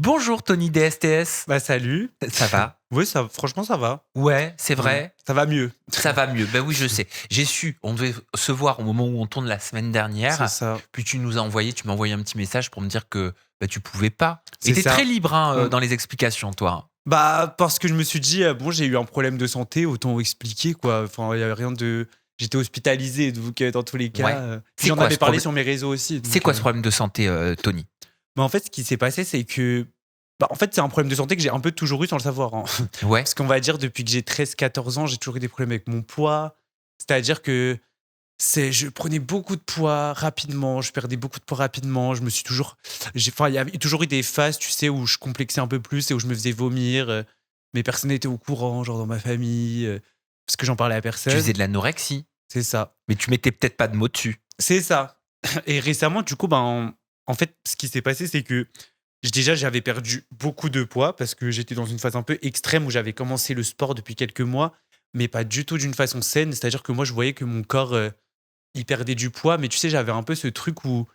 Bonjour Tony DSTS. Bah salut. Ça va? Oui, franchement, ça va. Ouais, c'est vrai. Ça va mieux. Ça va mieux. Ben oui, je sais. J'ai su. On devait se voir au moment où on tourne la semaine C'est dernière. ça. Puis tu m'as envoyé un petit message pour me dire que tu pouvais pas. C'est Et t'es ça. très libre dans les explications, toi. Bah parce que je me suis dit, bon, j'ai eu un problème de santé, autant expliquer, quoi. Enfin, il y avait rien de... J'étais hospitalisé, donc dans tous les cas... Ouais. C'est J'en quoi avais ce parlé problème sur mes réseaux aussi. C'est quoi ce problème de santé, Tony? Bah en fait, ce qui s'est passé, c'est que... Bah, en fait, c'est un problème de santé que j'ai un peu toujours eu sans le savoir, hein. Ouais. Parce qu'on va dire, depuis que j'ai 13-14 ans, j'ai toujours eu des problèmes avec mon poids. C'est-à-dire que je prenais beaucoup de poids rapidement, je perdais beaucoup de poids rapidement. Il y avait toujours eu des phases, tu sais, où je complexais un peu plus et où je me faisais vomir. Mais personne n'était au courant, genre dans ma famille, parce que j'en parlais à Tu personne. faisais de l'anorexie, C'est ça. mais tu mettais peut-être pas de mots dessus. C'est ça. Et récemment, du coup, en fait, ce qui s'est passé, c'est que déjà, j'avais perdu beaucoup de poids parce que j'étais dans une phase un peu extrême où j'avais commencé le sport depuis quelques mois, mais pas du tout d'une façon saine. C'est-à-dire que moi, je voyais que mon corps, il perdait du poids, mais tu sais, j'avais un peu ce truc où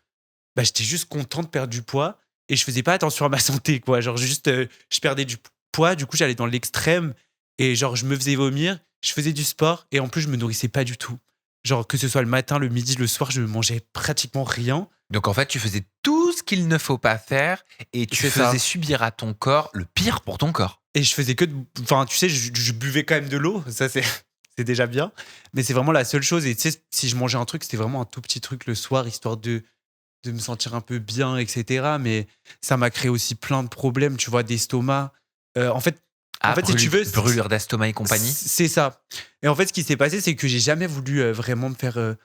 j'étais juste content de perdre du poids et je faisais pas attention à ma santé, quoi. Genre, juste, je perdais du poids, du coup, j'allais dans l'extrême et genre, je me faisais vomir, je faisais du sport et en plus, je me nourrissais pas du tout. Genre, que ce soit le matin, le midi, le soir, je mangeais pratiquement rien. Donc en fait, tu faisais tout ce qu'il ne faut pas faire et tu C'est ça. faisais subir à ton corps le pire pour ton corps. Et je faisais que enfin, tu sais, je buvais quand même de l'eau, ça c'est c'est déjà bien, mais c'est vraiment la seule chose. Et tu sais, si je mangeais un truc, c'était vraiment un tout petit truc le soir, histoire de me sentir un peu bien, etc. Mais ça m'a créé aussi plein de problèmes, tu vois, d'estomac. En fait, si tu veux, Brûlure d'estomac et compagnie. c'est ça. Et en fait, ce qui s'est passé, c'est que j'ai jamais voulu vraiment me faire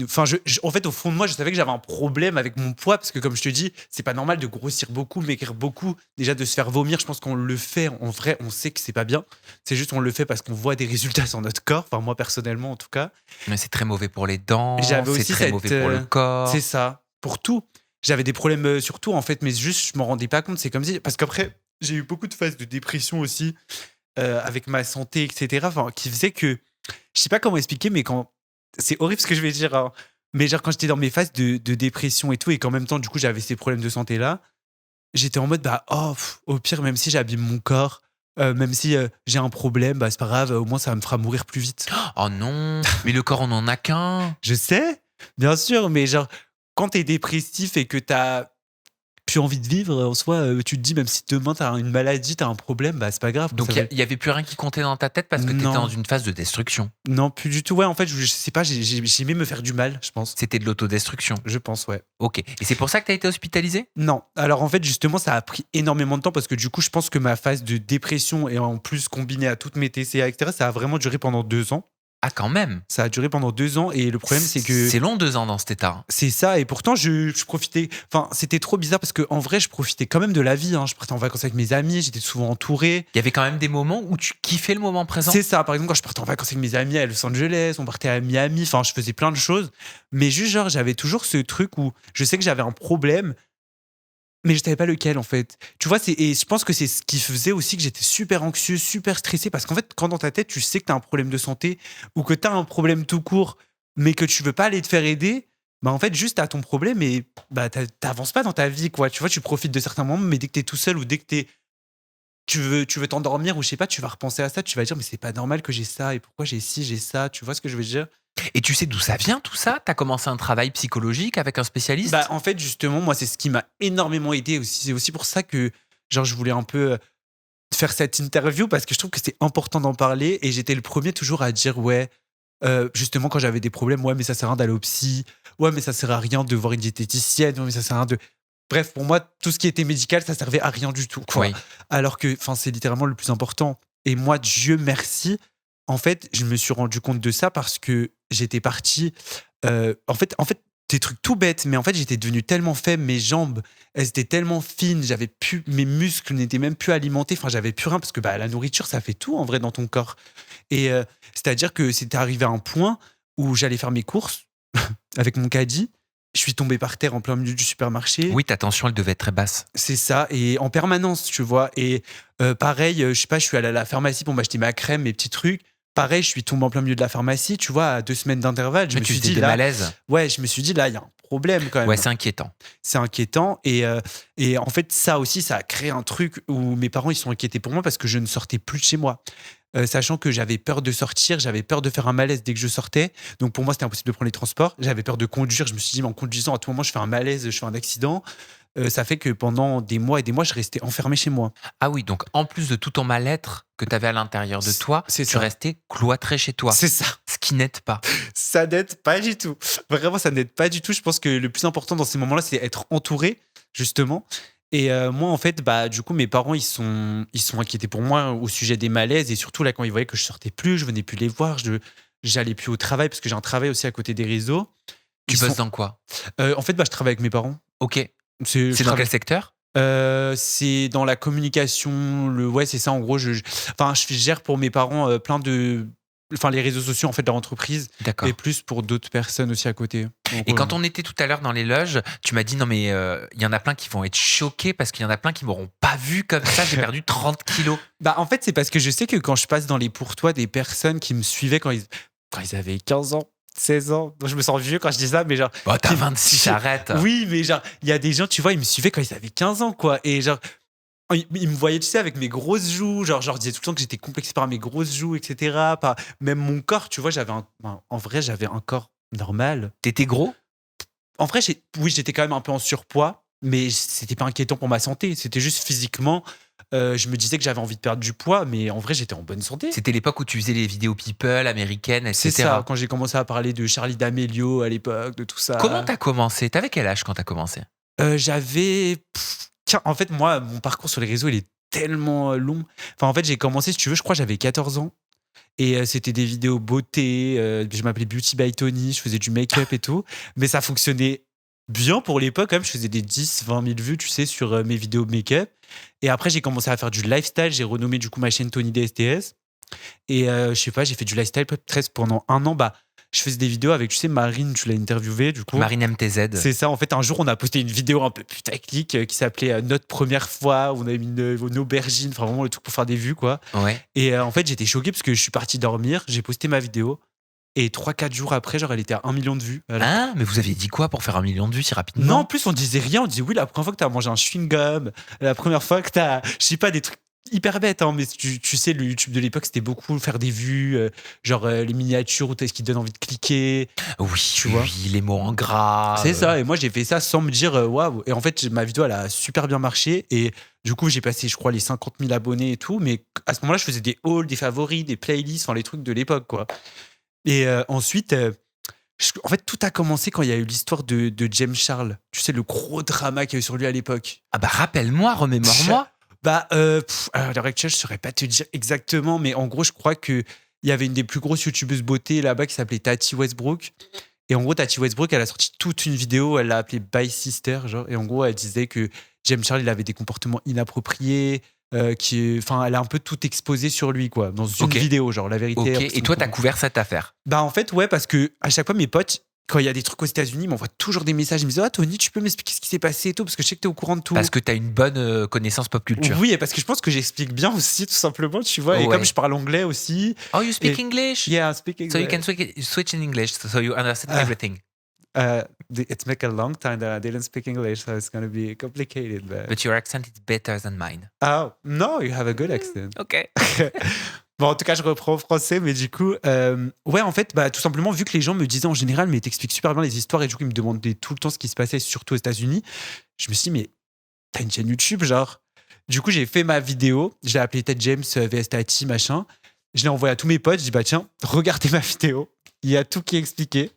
Enfin, en fait, au fond de moi, je savais que j'avais un problème avec mon poids parce que, comme je te dis, c'est pas normal de grossir beaucoup, maigrir beaucoup. Déjà, de se faire vomir, je pense qu'on le fait. En vrai, on sait que c'est pas bien. C'est juste, on le fait parce qu'on voit des résultats sur notre corps. Enfin, moi, personnellement, en tout cas. Mais c'est très mauvais pour les dents, J'avais c'est aussi très mauvais pour le corps. C'est ça. Pour tout. J'avais des problèmes sur tout, en fait, mais juste, je m'en rendais pas compte. C'est comme si. Parce qu'après, j'ai eu beaucoup de phases de dépression aussi, avec ma santé, etc. Enfin, qui faisait que. Je sais pas comment expliquer, mais quand. C'est horrible ce que je vais dire, hein. Mais genre, quand j'étais dans mes phases de dépression et tout, et qu'en même temps, du coup, j'avais ces problèmes de santé-là, j'étais en mode, au pire, même si j'abîme mon corps, même si j'ai un problème, c'est pas grave, au moins ça me fera mourir plus vite. Oh non, mais le corps, on en a qu'un. Je sais, bien sûr, mais genre, quand t'es dépressif et que t'as plus envie de vivre, en soi, tu te dis, même si demain t'as une maladie, t'as un problème, c'est pas grave. Donc il y avait plus rien qui comptait dans ta tête parce que t'étais Non. dans une phase de destruction. Non, plus du tout. Ouais, en fait, je sais pas, j'ai aimé me faire du mal, je pense. C'était de l'autodestruction. Je pense, ouais. Ok. Et c'est pour ça que t'as été hospitalisé? Non. Alors en fait, justement, ça a pris énormément de temps parce que du coup, je pense que ma phase de dépression et en plus combinée à toutes mes TCA, etc., ça a vraiment duré pendant 2 ans. Ah, quand même. Ça a duré pendant 2 ans et le problème, c'est que C'est long 2 ans dans cet état. c'est ça. Et pourtant, je profitais. Enfin, c'était trop bizarre parce qu'en vrai, je profitais quand même de la vie, hein. Je partais en vacances avec mes amis, j'étais souvent entouré. Il y avait quand même des moments où tu kiffais le moment présent. C'est ça. Par exemple, quand je partais en vacances avec mes amis à Los Angeles, on partait à Miami. Enfin, je faisais plein de choses. Mais juste, genre, j'avais toujours ce truc où je sais que j'avais un problème, mais je savais pas lequel, en fait. Tu vois, et je pense que c'est ce qui faisait aussi que j'étais super anxieux, super stressé. Parce qu'en fait, quand dans ta tête, tu sais que tu as un problème de santé ou que tu as un problème tout court, mais que tu veux pas aller te faire aider, en fait, juste t'as ton problème et t'avances pas dans ta vie, quoi. Tu vois, tu profites de certains moments, mais dès que t'es tout seul ou dès que tu veux t'endormir ou je sais pas, tu vas repenser à ça, tu vas dire, mais c'est pas normal que j'ai ça et pourquoi j'ai ci, j'ai ça. Tu vois ce que je veux dire? Et tu sais d'où ça vient tout ça? T'as commencé un travail psychologique avec un spécialiste? En fait, justement, moi, c'est ce qui m'a énormément aidé aussi. C'est aussi pour ça que, genre, je voulais un peu faire cette interview parce que je trouve que c'est important d'en parler et j'étais le premier toujours à dire, ouais, justement, quand j'avais des problèmes, ouais, mais ça sert à rien d'aller au psy, ouais, mais ça sert à rien de voir une diététicienne, ouais, mais ça sert à rien de. Bref, pour moi, tout ce qui était médical, ça servait à rien du tout, quoi. Oui. Alors que, enfin, c'est littéralement le plus important. Et moi, Dieu merci, en fait, je me suis rendu compte de ça parce que j'étais parti. En fait, des trucs tout bêtes, mais en fait, j'étais devenu tellement faible, mes jambes, elles étaient tellement fines, j'avais plus, mes muscles n'étaient même plus alimentés, enfin, j'avais plus rien parce que la nourriture, ça fait tout en vrai dans ton corps. Et c'est-à-dire que c'était arrivé à un point où j'allais faire mes courses avec mon caddie. Je suis tombé par terre en plein milieu du supermarché. Oui, ta tension, elle devait être très basse. C'est ça, et en permanence, tu vois. Et pareil, je sais pas, je suis allé à la pharmacie pour m'acheter ma crème, mes petits trucs. Pareil, je suis tombé en plein milieu de la pharmacie, tu vois, à 2 semaines d'intervalle. Je Mais me tu suis faisais dit, des là, malaises. ouais, je me suis dit, là, il y a un problème quand même. Ouais, c'est inquiétant. C'est inquiétant. Et en fait, ça aussi, ça a créé un truc où mes parents, ils sont inquiétés pour moi parce que je ne sortais plus de chez moi. Sachant que j'avais peur de sortir, j'avais peur de faire un malaise dès que je sortais. Donc pour moi, c'était impossible de prendre les transports. J'avais peur de conduire. Je me suis dit, mais en conduisant, à tout moment, je fais un malaise, je fais un accident. Ça fait que pendant des mois et des mois, je restais enfermé chez moi. Ah oui, donc en plus de tout ton mal-être que tu avais à l'intérieur de toi, C'est tu ça. restais cloîtré chez toi. C'est ça. Ce qui n'aide pas. Ça n'aide pas du tout. Vraiment, ça n'aide pas du tout. Je pense que le plus important dans ces moments-là, c'est être entouré, justement. Et moi, en fait, du coup, mes parents, ils sont inquiétés pour moi au sujet des malaises. Et surtout, là, quand ils voyaient que je sortais plus, je venais plus les voir, j'allais plus au travail parce que j'ai un travail aussi à côté des réseaux. Tu bosses dans quoi? En fait, je travaille avec mes parents. Ok. Je C'est dans travaille- quel secteur? C'est dans la communication. Ouais, c'est ça. En gros, je gère pour mes parents plein de. Enfin, les réseaux sociaux, en fait, de leur entreprise. D'accord. Et plus pour d'autres personnes aussi à côté. Donc, Et quand on était tout à l'heure dans les loges, tu m'as dit non mais il y en a plein qui vont être choqués parce qu'il y en a plein qui m'auront pas vu comme ça, j'ai perdu 30 kilos. En fait, c'est parce que je sais que quand je passe dans les pourtois des personnes qui me suivaient quand ils avaient 15 ans, 16 ans, donc je me sens vieux quand je dis ça, mais genre. Bah t'as qui- 26, arrête. Oui, mais genre, il y a des gens, tu vois, ils me suivaient quand ils avaient 15 ans, quoi. Et genre, ils me voyaient, tu sais, avec mes grosses joues. Genre, je leur disais tout le temps que j'étais complexé par mes grosses joues, etc. Même mon corps, tu vois, en vrai, j'avais un corps normal. T'étais gros? En vrai, oui, j'étais quand même un peu en surpoids, mais c'était pas inquiétant pour ma santé. C'était juste physiquement. Je me disais que j'avais envie de perdre du poids, mais en vrai, j'étais en bonne santé. C'était l'époque où tu faisais les vidéos people américaines, etc. C'est ça, quand j'ai commencé à parler de Charlie D'Amelio à l'époque, de tout ça. Comment t'as commencé? T'avais quel âge quand t'as commencé? J'avais. En fait, moi, mon parcours sur les réseaux, il est tellement long. Enfin, en fait, j'ai commencé, si tu veux, je crois que j'avais 14 ans. Et c'était des vidéos beauté. Je m'appelais Beauty by Tony. Je faisais du make-up et tout. Mais ça fonctionnait bien pour l'époque. Quand même, je faisais des 10, 20 000 vues, tu sais, sur mes vidéos make-up. Et après, j'ai commencé à faire du lifestyle. J'ai renommé du coup ma chaîne Tony DSTS. Et je sais pas, j'ai fait du lifestyle presque pendant un an. Je faisais des vidéos avec, tu sais, Marine, tu l'as interviewée du coup. Marine MTZ. C'est ça, en fait, un jour, on a posté une vidéo un peu putaclic qui s'appelait Notre première fois, où on avait mis une aubergine, enfin vraiment le truc pour faire des vues, quoi. Ouais. Et en fait, j'étais choqué parce que je suis parti dormir, j'ai posté ma vidéo, et 3-4 jours après, genre, elle était à 1 million de vues. Hein? Mais vous aviez dit quoi pour faire 1 million de vues si rapidement? Non, en plus, on disait rien, on disait oui, la première fois que t'as mangé un chewing-gum, la première fois que t'as, je sais pas, des trucs hyper bêtes, hein, mais tu sais, le YouTube de l'époque, c'était beaucoup faire des vues, les miniatures où t'as ce qui te donne envie de cliquer. Oui, Tu vois. oui, les mots en gras. C'est ça, et moi j'ai fait ça sans me dire waouh. Et en fait, ma vidéo elle a super bien marché. Et du coup, j'ai passé, je crois, les 50 000 abonnés et tout. Mais à ce moment-là, je faisais des hauls, des favoris, des playlists, enfin les trucs de l'époque, quoi. Et ensuite, en fait, tout a commencé quand il y a eu l'histoire de James Charles. Tu sais, le gros drama qu'il y a eu sur lui à l'époque. Ah bah rappelle-moi, remémore-moi. À l'heure actuelle, je saurais pas te dire exactement, mais en gros, je crois que il y avait une des plus grosses youtubeuses beauté là-bas qui s'appelait Tati Westbrook. Et en gros, Tati Westbrook, elle a sorti toute une vidéo, elle l'a appelée Bye Sister, genre. Et en gros, elle disait que James Charles, il avait des comportements inappropriés, elle a un peu tout exposé sur lui, quoi, dans une Ok. vidéo, genre, la vérité. Ok, et toi t'as couvert cette affaire. En fait, ouais, parce que à chaque fois, mes potes, quand il y a des trucs aux États-Unis, ils m'envoient toujours des messages. Ils me disent ah, Tony, tu peux m'expliquer ce qui s'est passé et tout, parce que je sais que t'es au courant de tout. Parce que t'as une bonne connaissance pop culture. Oui, et parce que je pense que j'explique bien aussi, tout simplement, tu vois. Et Ouais. comme je parle anglais aussi. Oh, you speak English? Yeah, I speak English. So you can switch in English, so you understand everything. It's been a long time that I didn't speak English, so it's going to be complicated. But your accent is better than mine. Oh, no, you have a good accent. Ok. Bon, en tout cas, je reprends en français, mais du coup, ouais, en fait, tout simplement, vu que les gens me disaient en général, mais t'expliques super bien les histoires, et du coup, ils me demandaient tout le temps ce qui se passait, surtout aux États-Unis, je me suis dit, mais t'as une chaîne YouTube, genre. Du coup, j'ai fait ma vidéo, je l'ai appelée Ted James vs Tati, machin. Je l'ai envoyé à tous mes potes, je dis, tiens, regardez ma vidéo, il y a tout qui est expliqué.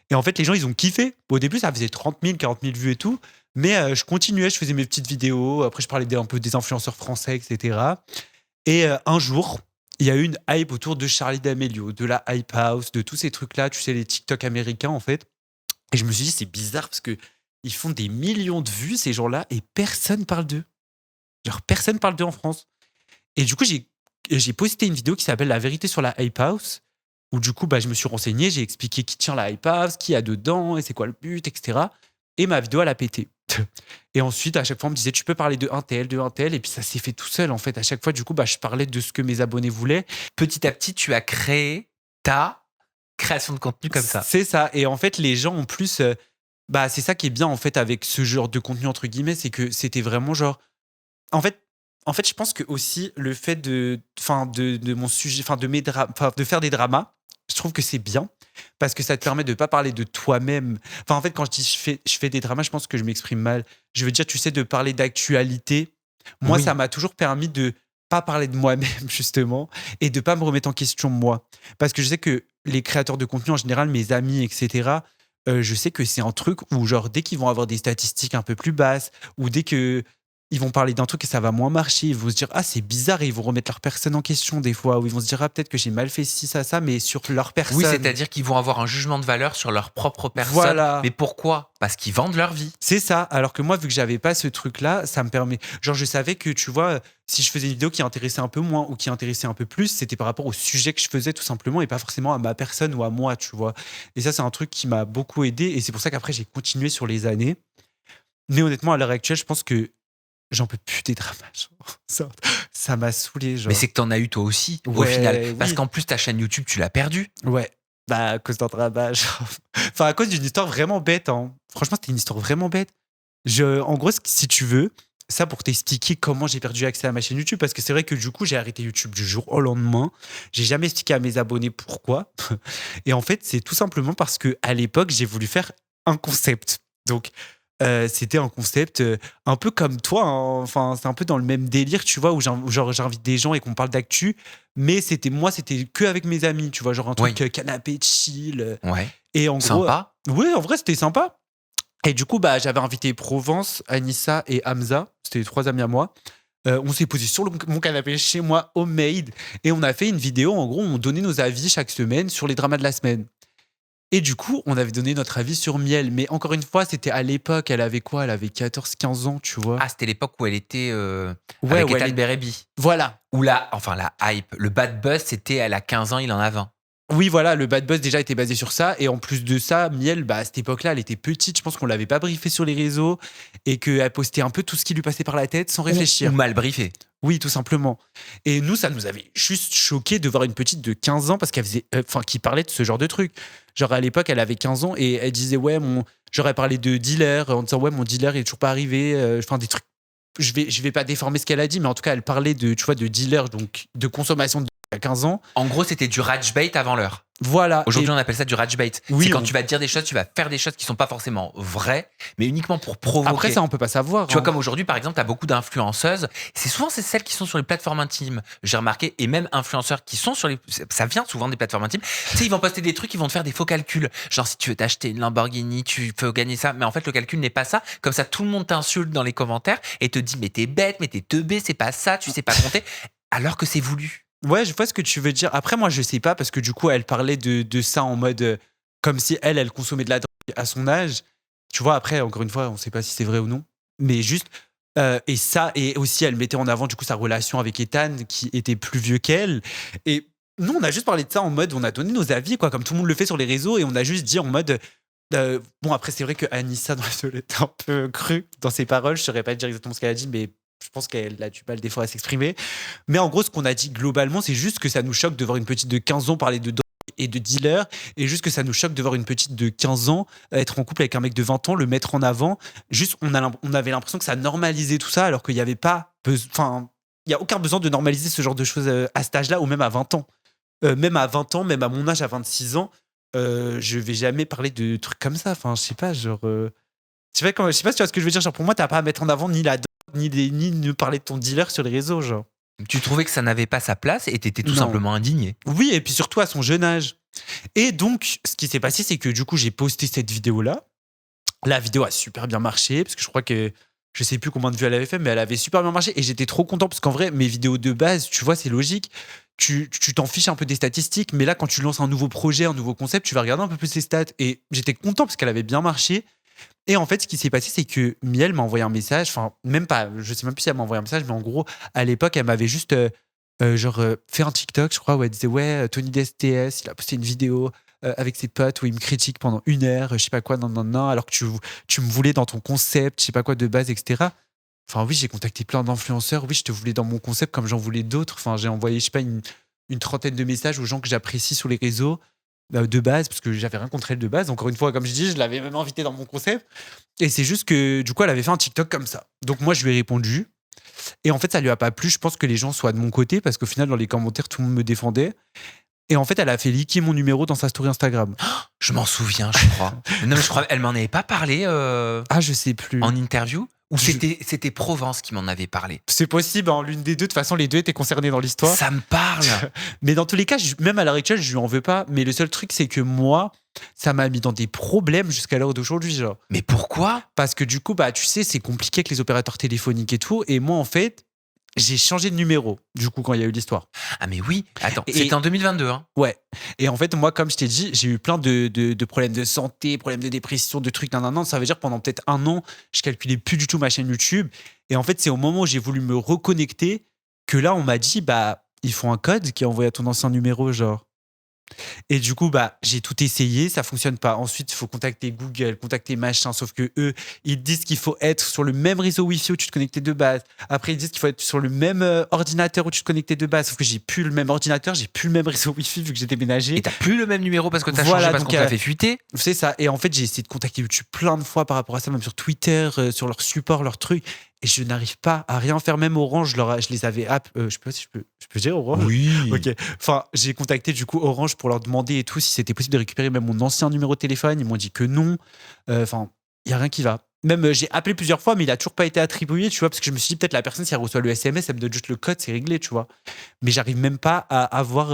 Et en fait, les gens, ils ont kiffé. Au début, ça faisait 30 000, 40 000 vues et tout, mais je continuais, je faisais mes petites vidéos, après, je parlais un peu des influenceurs français, etc. Et un jour, il y a eu une hype autour de Charlie D'Amelio, de la Hype House, de tous ces trucs-là, tu sais, les TikTok américains, en fait. Et je me suis dit, c'est bizarre parce que ils font des millions de vues, ces gens-là, et personne parle d'eux. Genre, personne parle d'eux en France. Et du coup, j'ai posté une vidéo qui s'appelle La vérité sur la Hype House, où du coup, je me suis renseigné, j'ai expliqué qui tient la Hype House, qui y a dedans, et c'est quoi le but, etc. Et ma vidéo, elle a pété. Et ensuite, à chaque fois, on me disait, tu peux parler de un tel, et puis ça s'est fait tout seul, en fait. À chaque fois, du coup, je parlais de ce que mes abonnés voulaient. Petit à petit, tu as créé ta création de contenu comme ça. C'est ça. Et en fait, les gens, en plus, Bah, c'est ça qui est bien, en fait, avec ce genre de contenu, entre guillemets, c'est que c'était vraiment genre. En fait, je pense que aussi le fait de mon sujet, enfin, de faire des dramas, je trouve que c'est bien parce que ça te permet de pas parler de toi-même. Enfin, en fait, quand je dis je fais des dramas, je pense que je m'exprime mal. Je veux dire, tu sais, de parler d'actualité. Moi, ça Oui. m'a toujours permis de pas parler de moi-même, justement, et de pas me remettre en question moi. Parce que je sais que les créateurs de contenu, en général, mes amis, etc., je sais que c'est un truc où, genre, dès qu'ils vont avoir des statistiques un peu plus basses, ou dès que ils vont parler d'un truc et ça va moins marcher, ils vont se dire ah c'est bizarre et ils vont remettre leur personne en question des fois, ou ils vont se dire ah peut-être que j'ai mal fait ci ça, mais sur leur Oui, personne. c'est-à-dire qu'ils vont avoir un jugement de valeur sur leur propre personne. Voilà. Mais pourquoi? Parce qu'ils vendent leur vie. C'est ça. Alors que moi, vu que j'avais pas ce truc-là, ça me permet. Genre, je savais que, tu vois, si je faisais une vidéo qui intéressait un peu moins ou qui intéressait un peu plus, c'était par rapport au sujet que je faisais, tout simplement, et pas forcément à ma personne ou à moi, tu vois. Et ça, c'est un truc qui m'a beaucoup aidé. Et c'est pour ça qu'après, j'ai continué sur les années. Mais honnêtement, à l'heure actuelle, je pense que j'en peux plus des dramas. Genre. Ça m'a saoulé, Mais genre. c'est que t'en as eu toi aussi, au final. Ouais, Parce oui. qu'en plus, ta chaîne YouTube, tu l'as perdue. Ouais. Bah, à cause d'un drama, genre. Enfin, à cause d'une histoire vraiment bête, hein. Franchement, c'était une histoire vraiment bête. En gros, si tu veux, ça pour t'expliquer comment j'ai perdu accès à ma chaîne YouTube, parce que c'est vrai que du coup, j'ai arrêté YouTube du jour au lendemain. J'ai jamais expliqué à mes abonnés pourquoi. Et en fait, c'est tout simplement parce que à l'époque, j'ai voulu faire un concept. Donc, c'était un concept un peu comme toi, hein. Enfin, c'est un peu dans le même délire, tu vois, où genre, j'invite des gens et qu'on parle d'actu. Mais c'était que avec mes amis, tu vois, genre un Oui. truc canapé chill. Ouais. Et en gros, Sympa. ouais, en vrai, c'était sympa. Et du coup, bah, j'avais invité Provence, Anissa et Hamza. C'était 3 amis à moi. On s'est posé sur mon canapé chez moi, homemade. Et on a fait une vidéo. En gros, on donnait nos avis chaque semaine sur les dramas de la semaine. Et du coup, on avait donné notre avis sur Miel. Mais encore une fois, c'était à l'époque. Elle avait quoi? Elle avait 14, 15 ans, tu vois. Ah, c'était l'époque où elle était Ouais, avec ouais. Ethan Berebi. Voilà. Ou la hype, le bad buzz, c'était elle a 15 ans, il en a 20. Oui, voilà, le bad buzz déjà était basé sur ça. Et en plus de ça, Miel, bah, à cette époque-là, elle était petite. Je pense qu'on l'avait pas briefée sur les réseaux et qu'elle postait un peu tout ce qui lui passait par la tête sans Ou réfléchir. mal briefé. Oui, tout simplement. Et nous, ça nous avait juste choqué de voir une petite de 15 ans parce qu'elle faisait, qui parlait de ce genre de truc. Genre à l'époque, elle avait 15 ans et elle disait ouais, j'aurais parlé de dealer en disant ouais, mon dealer il est toujours pas arrivé. Enfin des trucs. Je vais pas déformer ce qu'elle a dit, mais en tout cas, elle parlait de, tu vois, de dealer, donc de consommation de à 15 ans. En gros, c'était du rage bait avant l'heure. Voilà. Aujourd'hui, Et on appelle ça du rage bait. oui, C'est quand tu vas dire des choses, tu vas faire des choses qui sont pas forcément vraies, mais uniquement pour provoquer. après ça, on peut pas savoir. Tu vois, hein. comme aujourd'hui, par exemple, tu as beaucoup d'influenceuses. C'est celles qui sont sur les plateformes intimes. J'ai remarqué, et même influenceurs qui sont sur les. Ça vient souvent des plateformes intimes. Tu sais, ils vont poster des trucs, ils vont te faire des faux calculs. Genre, si tu veux t'acheter une Lamborghini, tu peux gagner ça. Mais en fait, le calcul n'est pas ça. Comme ça, tout le monde t'insulte dans les commentaires et te dit, mais t'es bête, mais t'es teubé, c'est pas ça, tu sais pas compter. Alors que c'est voulu. Ouais, je vois ce que tu veux dire. Après, moi, je sais pas parce que du coup, elle parlait de ça en mode comme si elle consommait de la drogue à son âge. Tu vois, après, encore une fois, on sait pas si c'est vrai ou non. Mais juste, et ça, et aussi, elle mettait en avant du coup sa relation avec Ethan qui était plus vieux qu'elle. Et nous, on a juste parlé de ça en mode, on a donné nos avis, quoi, comme tout le monde le fait sur les réseaux, et on a juste dit en mode. Bon, après, c'est vrai que Anissa, dans elle était un peu crue dans ses paroles. Je saurais pas dire exactement ce qu'elle a dit, mais je pense qu'elle a du mal des fois à s'exprimer. Mais en gros, ce qu'on a dit globalement, c'est juste que ça nous choque de voir une petite de 15 ans parler de drogue et de dealer, et juste que ça nous choque de voir une petite de 15 ans être en couple avec un mec de 20 ans, le mettre en avant. Juste, on avait l'impression que ça normalisait tout ça, alors qu'il n'y avait pas. Enfin, il n'y a aucun besoin de normaliser ce genre de choses à cet âge-là, ou même à 20 ans. Même à 20 ans, même à mon âge, à 26 ans, je vais jamais parler de trucs comme ça. Enfin, je sais pas, genre. Je sais pas si tu vois ce que je veux dire. Genre, pour moi, t'as pas à mettre en avant ni la drogue, ni de parler de ton dealer sur les réseaux, genre. Tu trouvais que ça n'avait pas sa place et t'étais tout Non. simplement indigné. Oui, et puis surtout à son jeune âge. Et donc, ce qui s'est passé, c'est que du coup, j'ai posté cette vidéo-là. La vidéo a super bien marché, parce que je crois que je sais plus combien de vues elle avait fait, mais elle avait super bien marché. Et j'étais trop content, parce qu'en vrai, mes vidéos de base, tu vois, c'est logique. Tu t'en fiches un peu des statistiques, mais là, quand tu lances un nouveau projet, un nouveau concept, tu vas regarder un peu plus ses stats. Et j'étais content, parce qu'elle avait bien marché. Et en fait, ce qui s'est passé, c'est que Miel m'a envoyé un message, enfin, même pas, je sais même plus si elle m'a envoyé un message, mais en gros, à l'époque, elle m'avait juste fait un TikTok, je crois, où elle disait ouais, Tony DSTS, il a posté une vidéo avec ses potes où il me critique pendant 1 heure, je sais pas quoi, non, alors que tu me voulais dans ton concept, je sais pas quoi de base, etc. Enfin, oui, j'ai contacté plein d'influenceurs, oui, je te voulais dans mon concept comme j'en voulais d'autres. Enfin, j'ai envoyé, je sais pas, une trentaine de messages aux gens que j'apprécie sur les réseaux. de base, parce que j'avais rien contre elle de base. Encore une fois, comme je dis, je l'avais même invitée dans mon concept. Et c'est juste que, du coup, elle avait fait un TikTok comme ça. Donc moi, je lui ai répondu. Et en fait, ça lui a pas plu. Je pense que les gens soient de mon côté, parce qu'au final, dans les commentaires, tout le monde me défendait. Et en fait, elle a fait liquer mon numéro dans sa story Instagram. Je m'en souviens, je crois. Non, mais je crois elle m'en avait pas parlé Ah, je sais plus. en interview. Ou Je- c'était Provence qui m'en avait parlé. C'est possible, hein, l'une des deux. De toute façon, les deux étaient concernés dans l'histoire. Ça me parle. Mais dans tous les cas, même à l'heure actuelle, je lui en veux pas. Mais le seul truc, c'est que moi, ça m'a mis dans des problèmes jusqu'à l'heure d'aujourd'hui, genre. Mais pourquoi? Parce que du coup, bah, tu sais, c'est compliqué avec les opérateurs téléphoniques et tout. Et moi, en fait, j'ai changé de numéro, du coup, quand il y a eu l'histoire. Ah mais oui. Attends, Et- c'était en 2022. Hein. Ouais. Et en fait, moi, comme je t'ai dit, j'ai eu plein de problèmes de santé, problèmes de dépression, de trucs, nan. Ça veut dire pendant peut-être 1 an, je calculais plus du tout ma chaîne YouTube. Et en fait, c'est au moment où j'ai voulu me reconnecter que là, on m'a dit, bah, ils font un code qui est envoyé à ton ancien numéro, genre. Et du coup, bah, j'ai tout essayé, ça fonctionne pas. Ensuite, il faut contacter Google, contacter machin, sauf que eux, ils te disent qu'il faut être sur le même réseau Wi-Fi où tu te connectais de base. Après, ils disent qu'il faut être sur le même ordinateur où tu te connectais de base, sauf que j'ai plus le même ordinateur, j'ai plus le même réseau Wi-Fi vu que j'ai déménagé. Et t'as plus le même numéro parce que t'as Voilà, changé, parce donc, qu'on t'a fait fuiter. C'est ça. Et en fait, j'ai essayé de contacter YouTube plein de fois par rapport à ça, même sur Twitter, sur leur support, leur truc. Et je n'arrive pas à rien faire. Même Orange, je les avais je sais pas si je peux dire Orange. Oui. Ok. Enfin, j'ai contacté du coup Orange pour leur demander et tout si c'était possible de récupérer même mon ancien numéro de téléphone. Ils m'ont dit que non. Enfin, il y a rien qui va. Même j'ai appelé plusieurs fois, mais il a toujours pas été attribué, tu vois, parce que je me suis dit peut-être la personne si elle reçoit le SMS, elle me donne juste le code, c'est réglé, tu vois. Mais j'arrive même pas à avoir,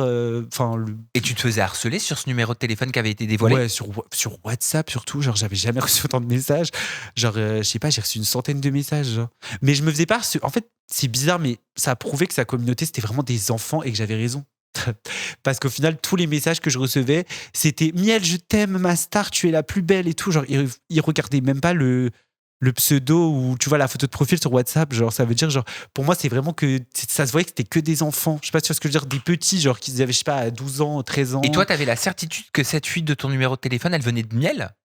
enfin, Et tu te faisais harceler sur ce numéro de téléphone qui avait été dévoilé? ouais, sur WhatsApp surtout, genre j'avais jamais reçu autant de messages. Genre, je sais pas, j'ai reçu une centaine de messages. Genre. Mais je me faisais pas. En fait, c'est bizarre, mais ça a prouvé que sa communauté, c'était vraiment des enfants et que j'avais raison. Parce qu'au final, tous les messages que je recevais, c'était Miel, je t'aime, ma star, tu es la plus belle et tout. Genre, ils regardaient même pas le pseudo ou tu vois la photo de profil sur WhatsApp. Genre, ça veut dire, genre, pour moi, c'est vraiment que ça se voyait que c'était que des enfants. Je sais pas si tu vois ce que je veux dire, des petits, genre, qui avaient, je sais pas, 12 ans, 13 ans. Et toi, t'avais la certitude que cette fuite de ton numéro de téléphone, elle venait de Miel?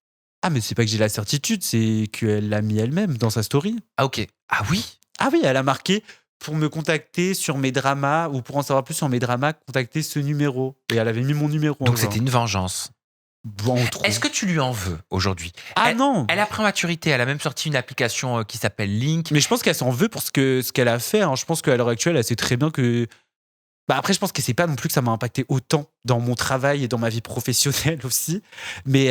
Ah, mais c'est pas que j'ai la certitude, c'est qu'elle l'a mis elle-même dans sa story. Ah ok. Ah oui. Ah oui, elle a marqué pour me contacter sur mes dramas ou pour en savoir plus sur mes dramas, contacter ce numéro. Et elle avait mis mon numéro. Donc genre. c'était une vengeance. Bon, trop. Est-ce que tu lui en veux aujourd'hui? Ah non. Elle a pris en maturité, elle a même sorti une application qui s'appelle Link. Mais je pense qu'elle s'en veut pour ce qu'elle a fait. Hein. Je pense qu'à l'heure actuelle, elle sait très bien que. Bah après, je pense que c'est pas non plus que ça m'a impacté autant dans mon travail et dans ma vie professionnelle aussi. Mais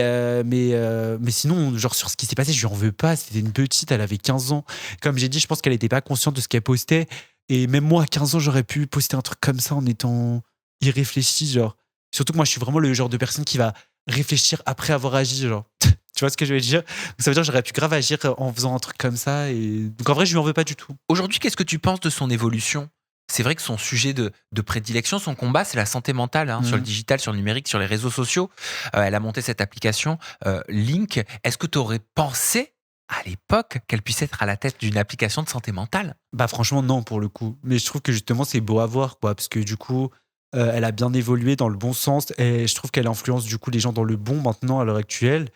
sinon, genre sur ce qui s'est passé, je lui en veux pas. C'était une petite, elle avait 15 ans. Comme j'ai dit, je pense qu'elle était pas consciente de ce qu'elle postait. Et même moi, à 15 ans, j'aurais pu poster un truc comme ça en étant irréfléchi, genre. Surtout que moi, je suis vraiment le genre de personne qui va réfléchir après avoir agi, genre. Tu vois ce que je veux dire? Donc, ça veut dire que j'aurais pu grave agir en faisant un truc comme ça. Et... Donc en vrai, je lui en veux pas du tout. Aujourd'hui, qu'est-ce que tu penses de son évolution? C'est vrai que son sujet de prédilection, son combat, c'est la santé mentale, hein, sur le digital, sur le numérique, sur les réseaux sociaux. Elle a monté cette application Link. Est-ce que tu aurais pensé à l'époque qu'elle puisse être à la tête d'une application de santé mentale? Bah franchement non pour le coup. Mais je trouve que justement c'est beau à voir quoi, parce que du coup elle a bien évolué dans le bon sens et je trouve qu'elle influence du coup les gens dans le bon maintenant à l'heure actuelle.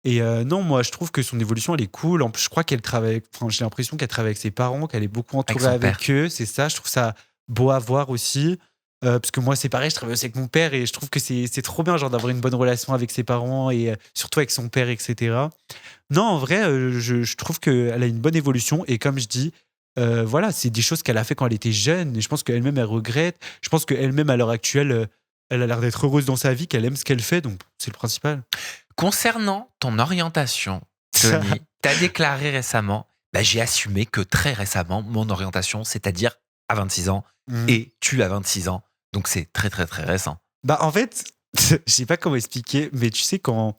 Et non, moi je trouve que son évolution elle est cool. En plus je crois qu'elle travaille, enfin j'ai l'impression qu'elle travaille avec ses parents, qu'elle est beaucoup entourée avec eux. C'est ça, je trouve ça beau à voir aussi. Parce que moi c'est pareil, je travaille aussi avec mon père et je trouve que c'est trop bien genre d'avoir une bonne relation avec ses parents et surtout avec son père, etc. Non, en vrai, je trouve qu'elle a une bonne évolution et comme je dis, voilà, c'est des choses qu'elle a fait quand elle était jeune et je pense qu'elle-même elle regrette. Je pense qu'elle-même à l'heure actuelle, elle a l'air d'être heureuse dans sa vie, qu'elle aime ce qu'elle fait, donc c'est le principal. Concernant ton orientation, Tony, tu as déclaré récemment, bah, j'ai assumé que très récemment, mon orientation, c'est-à-dire à 26 ans, et tu as 26 ans. Donc c'est très très très récent. Bah en fait, je sais pas comment expliquer, mais tu sais quand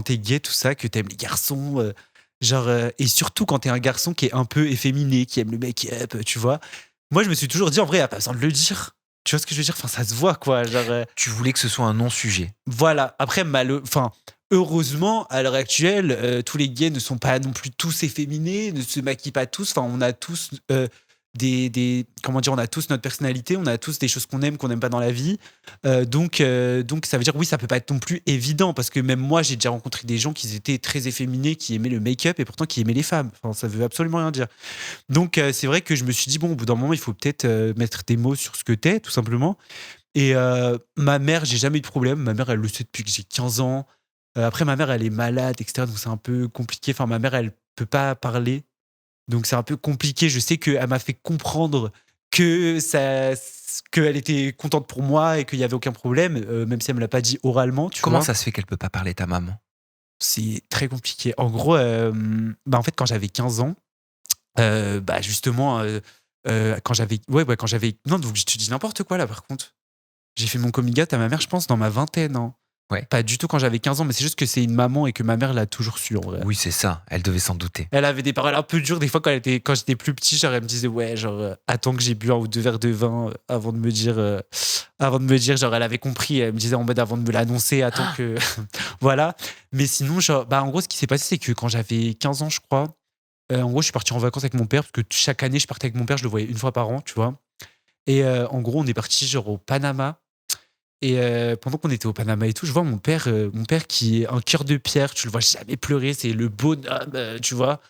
t'es gay, tout ça, que t'aimes les garçons, genre, et surtout quand t'es un garçon qui est un peu efféminé, qui aime le make-up, tu vois. Moi je me suis toujours dit en vrai, il n'y a pas besoin de le dire. Tu vois ce que je veux dire? Enfin, ça se voit quoi. Genre, Tu voulais que ce soit un non-sujet. Voilà. Après, heureusement, à l'heure actuelle, tous les gays ne sont pas non plus tous efféminés, ne se maquillent pas tous. Enfin, on a tous comment dire, on a tous notre personnalité, on a tous des choses qu'on aime pas dans la vie. Donc, ça veut dire oui, ça peut pas être non plus évident parce que même moi, j'ai déjà rencontré des gens qui étaient très efféminés, qui aimaient le make-up et pourtant qui aimaient les femmes. Enfin, ça veut absolument rien dire. Donc, c'est vrai que je me suis dit bon, au bout d'un moment, il faut peut-être mettre des mots sur ce que t'es, tout simplement. Et ma mère, j'ai jamais eu de problème. Ma mère, elle le sait depuis que j'ai 15 ans. Après, ma mère, elle est malade, etc. Donc, c'est un peu compliqué. Enfin, ma mère, elle peut pas parler. Donc, c'est un peu compliqué. Je sais qu'elle m'a fait comprendre que qu'elle était contente pour moi et qu'il y avait aucun problème, même si elle me l'a pas dit oralement, tu Comment vois. ça se fait qu'elle peut pas parler, ta maman? C'est très compliqué. En gros, en fait, quand j'avais 15 ans, justement, quand j'avais non, donc je te dis n'importe quoi là, par contre. J'ai fait mon coming out à ma mère, je pense, dans ma vingtaine, hein. Ouais. Pas du tout quand j'avais 15 ans, mais c'est juste que c'est une maman et que ma mère l'a toujours su, en vrai. Oui, c'est ça. Elle devait s'en douter. Elle avait des paroles un peu dures, des fois, quand j'étais plus petit, genre, elle me disait, ouais, genre, attends que j'ai bu 1 ou 2 verres de vin avant de me dire, genre, elle avait compris, elle me disait en mode avant de me l'annoncer, attends que. Voilà. Mais sinon, genre, en gros, ce qui s'est passé, c'est que quand j'avais 15 ans, je crois, en gros, je suis parti en vacances avec mon père, parce que chaque année, je partais avec mon père, je le voyais 1 fois par an, tu vois. Et en gros, on est parti, genre, au Panama. Et pendant qu'on était au Panama et tout, je vois mon père qui est un cœur de pierre, tu le vois jamais pleurer, c'est le bonhomme, tu vois.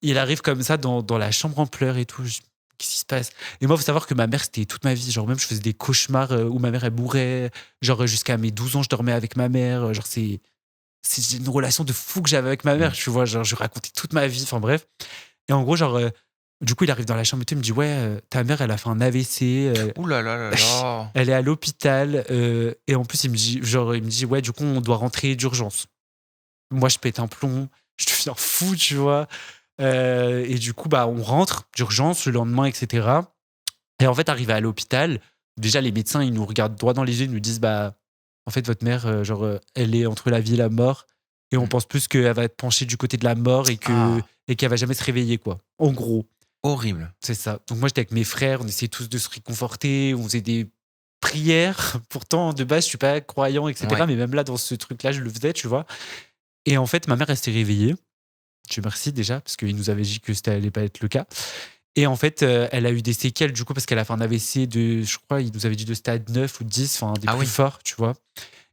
Il arrive comme ça dans la chambre en pleurs et tout. Qu'est-ce qui se passe? Et moi, il faut savoir que ma mère, c'était toute ma vie. Genre, même, je faisais des cauchemars où ma mère, elle mourait. Genre, jusqu'à mes 12 ans, je dormais avec ma mère. Genre, c'est une relation de fou que j'avais avec ma mère, tu vois. Genre, je racontais toute ma vie. Enfin, bref. Et en gros, genre, du coup, il arrive dans la chambre et tout, il me dit, ouais, ta mère, elle a fait un AVC. Ouh là là là là. Elle est à l'hôpital. Et en plus, il me dit, ouais, du coup, on doit rentrer d'urgence. Moi, je pète un plomb. Je deviens fou, tu vois. Et du coup, on rentre d'urgence le lendemain, etc. Et en fait, arrivé à l'hôpital, déjà, les médecins, ils nous regardent droit dans les yeux, ils nous disent, en fait, votre mère, elle est entre la vie et la mort. Et on pense plus qu'elle va être penchée du côté de la mort et qu'elle va jamais se réveiller, quoi. En gros. Horrible. C'est ça. Donc moi, j'étais avec mes frères, on essayait tous de se réconforter, on faisait des prières. Pourtant, de base, je suis pas croyant, etc. Ouais. Mais même là, dans ce truc-là, je le faisais, tu vois. Et en fait, ma mère, elle s'est réveillée. Dieu merci déjà, parce qu'il nous avait dit que ça allait pas être le cas. Et en fait, elle a eu des séquelles, du coup, parce qu'elle a fait un AVC je crois, il nous avait dit de stade 9 ou 10, enfin, des plus forts, tu vois.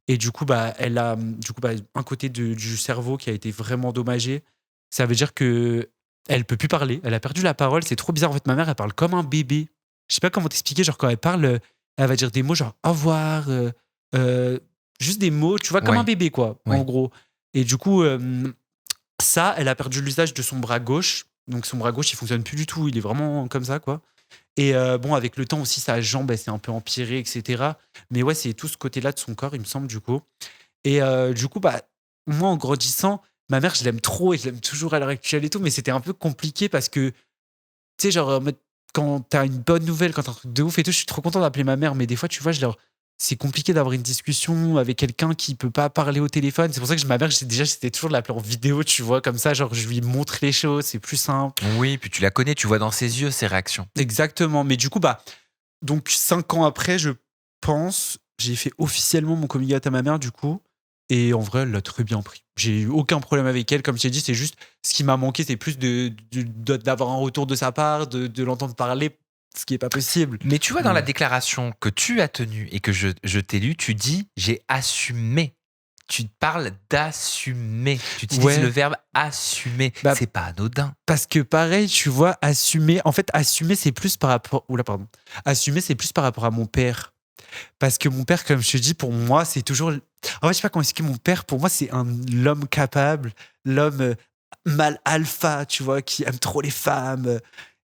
Et du coup, elle a un côté du cerveau qui a été vraiment endommagé. Ça veut dire que elle peut plus parler. Elle a perdu la parole. C'est trop bizarre. En fait, ma mère, elle parle comme un bébé. Je sais pas comment t'expliquer. Genre, quand elle parle, elle va dire des mots genre au revoir, juste des mots, tu vois, comme un bébé, quoi, en gros. Et du coup, ça, elle a perdu l'usage de son bras gauche. Donc, son bras gauche, il fonctionne plus du tout. Il est vraiment comme ça, quoi. Et avec le temps aussi, sa jambe, elle s'est un peu empirée, etc. Mais ouais, c'est tout ce côté-là de son corps, il me semble, du coup. Et du coup, moi, en grandissant, ma mère, je l'aime trop et je l'aime toujours à l'heure actuelle et tout, mais c'était un peu compliqué parce que, tu sais, genre, en mode, quand t'as une bonne nouvelle, quand t'as un truc de ouf et tout, je suis trop content d'appeler ma mère, mais des fois, tu vois, c'est compliqué d'avoir une discussion avec quelqu'un qui peut pas parler au téléphone. C'est pour ça que ma mère, j'étais toujours de l'appeler en vidéo, tu vois, comme ça, genre, je lui montre les choses, c'est plus simple. Oui, puis tu la connais, tu vois dans ses yeux ses réactions. Exactement. Mais du coup, donc 5 ans après, je pense, j'ai fait officiellement mon coming out à ma mère, du coup. Et en vrai, elle l'a très bien pris. J'ai eu aucun problème avec elle. Comme je t'ai dit, c'est juste ce qui m'a manqué, c'est plus d'avoir un retour de sa part, de l'entendre parler, ce qui est pas possible. Mais tu vois, dans la déclaration que tu as tenue et que je t'ai lue, tu dis j'ai assumé. Tu parles d'assumer. Tu utilises le verbe assumer. C'est pas anodin. Parce que pareil, tu vois, assumer. En fait, assumer, c'est plus par rapport. Assumer, c'est plus par rapport à mon père. Parce que mon père, comme je te dis, pour moi, c'est toujours. En fait, je sais pas comment expliquer mon père. Pour moi, c'est l'homme capable, l'homme mâle alpha, tu vois, qui aime trop les femmes.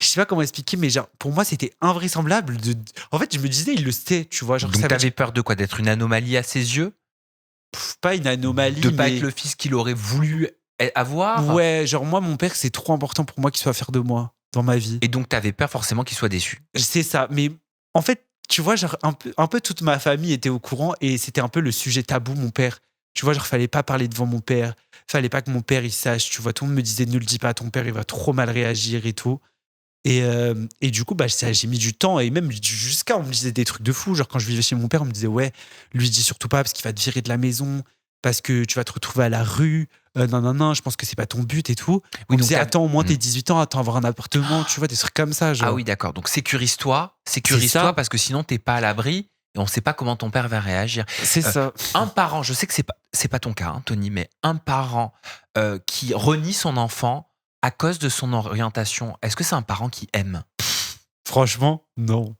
Je sais pas comment expliquer, mais genre, pour moi, c'était invraisemblable. En fait, je me disais, il le sait, tu vois. Genre, donc, t'avais peur de quoi? D'être une anomalie à ses yeux? Pas une anomalie. De pas être le fils qu'il aurait voulu avoir? Ouais, genre, moi, mon père, c'est trop important pour moi qu'il soit fier de moi dans ma vie. Et donc, t'avais peur forcément qu'il soit déçu? C'est ça. Mais en fait, tu vois, genre, un peu toute ma famille était au courant et c'était un peu le sujet tabou, mon père. Tu vois, genre, fallait pas parler devant mon père. Fallait pas que mon père, il sache. Tu vois, tout le monde me disait, ne le dis pas à ton père, il va trop mal réagir et tout. Et du coup, j'ai mis du temps et même jusqu'à, on me disait des trucs de fou. Genre, quand je vivais chez mon père, on me disait, ouais, lui, dis surtout pas parce qu'il va te virer de la maison, parce que tu vas te retrouver à la rue. Non, je pense que c'est pas ton but et tout. On me disait, attends, au moins t'es 18 ans, attends, avoir un appartement, tu vois, des trucs comme ça. Genre. Ah oui, d'accord. Donc, sécurise-toi parce que sinon, t'es pas à l'abri et on sait pas comment ton père va réagir. C'est ça. Un parent, je sais que c'est pas ton cas, hein, Tony, mais un parent qui renie son enfant à cause de son orientation, est-ce que c'est un parent qui aime? Franchement, non.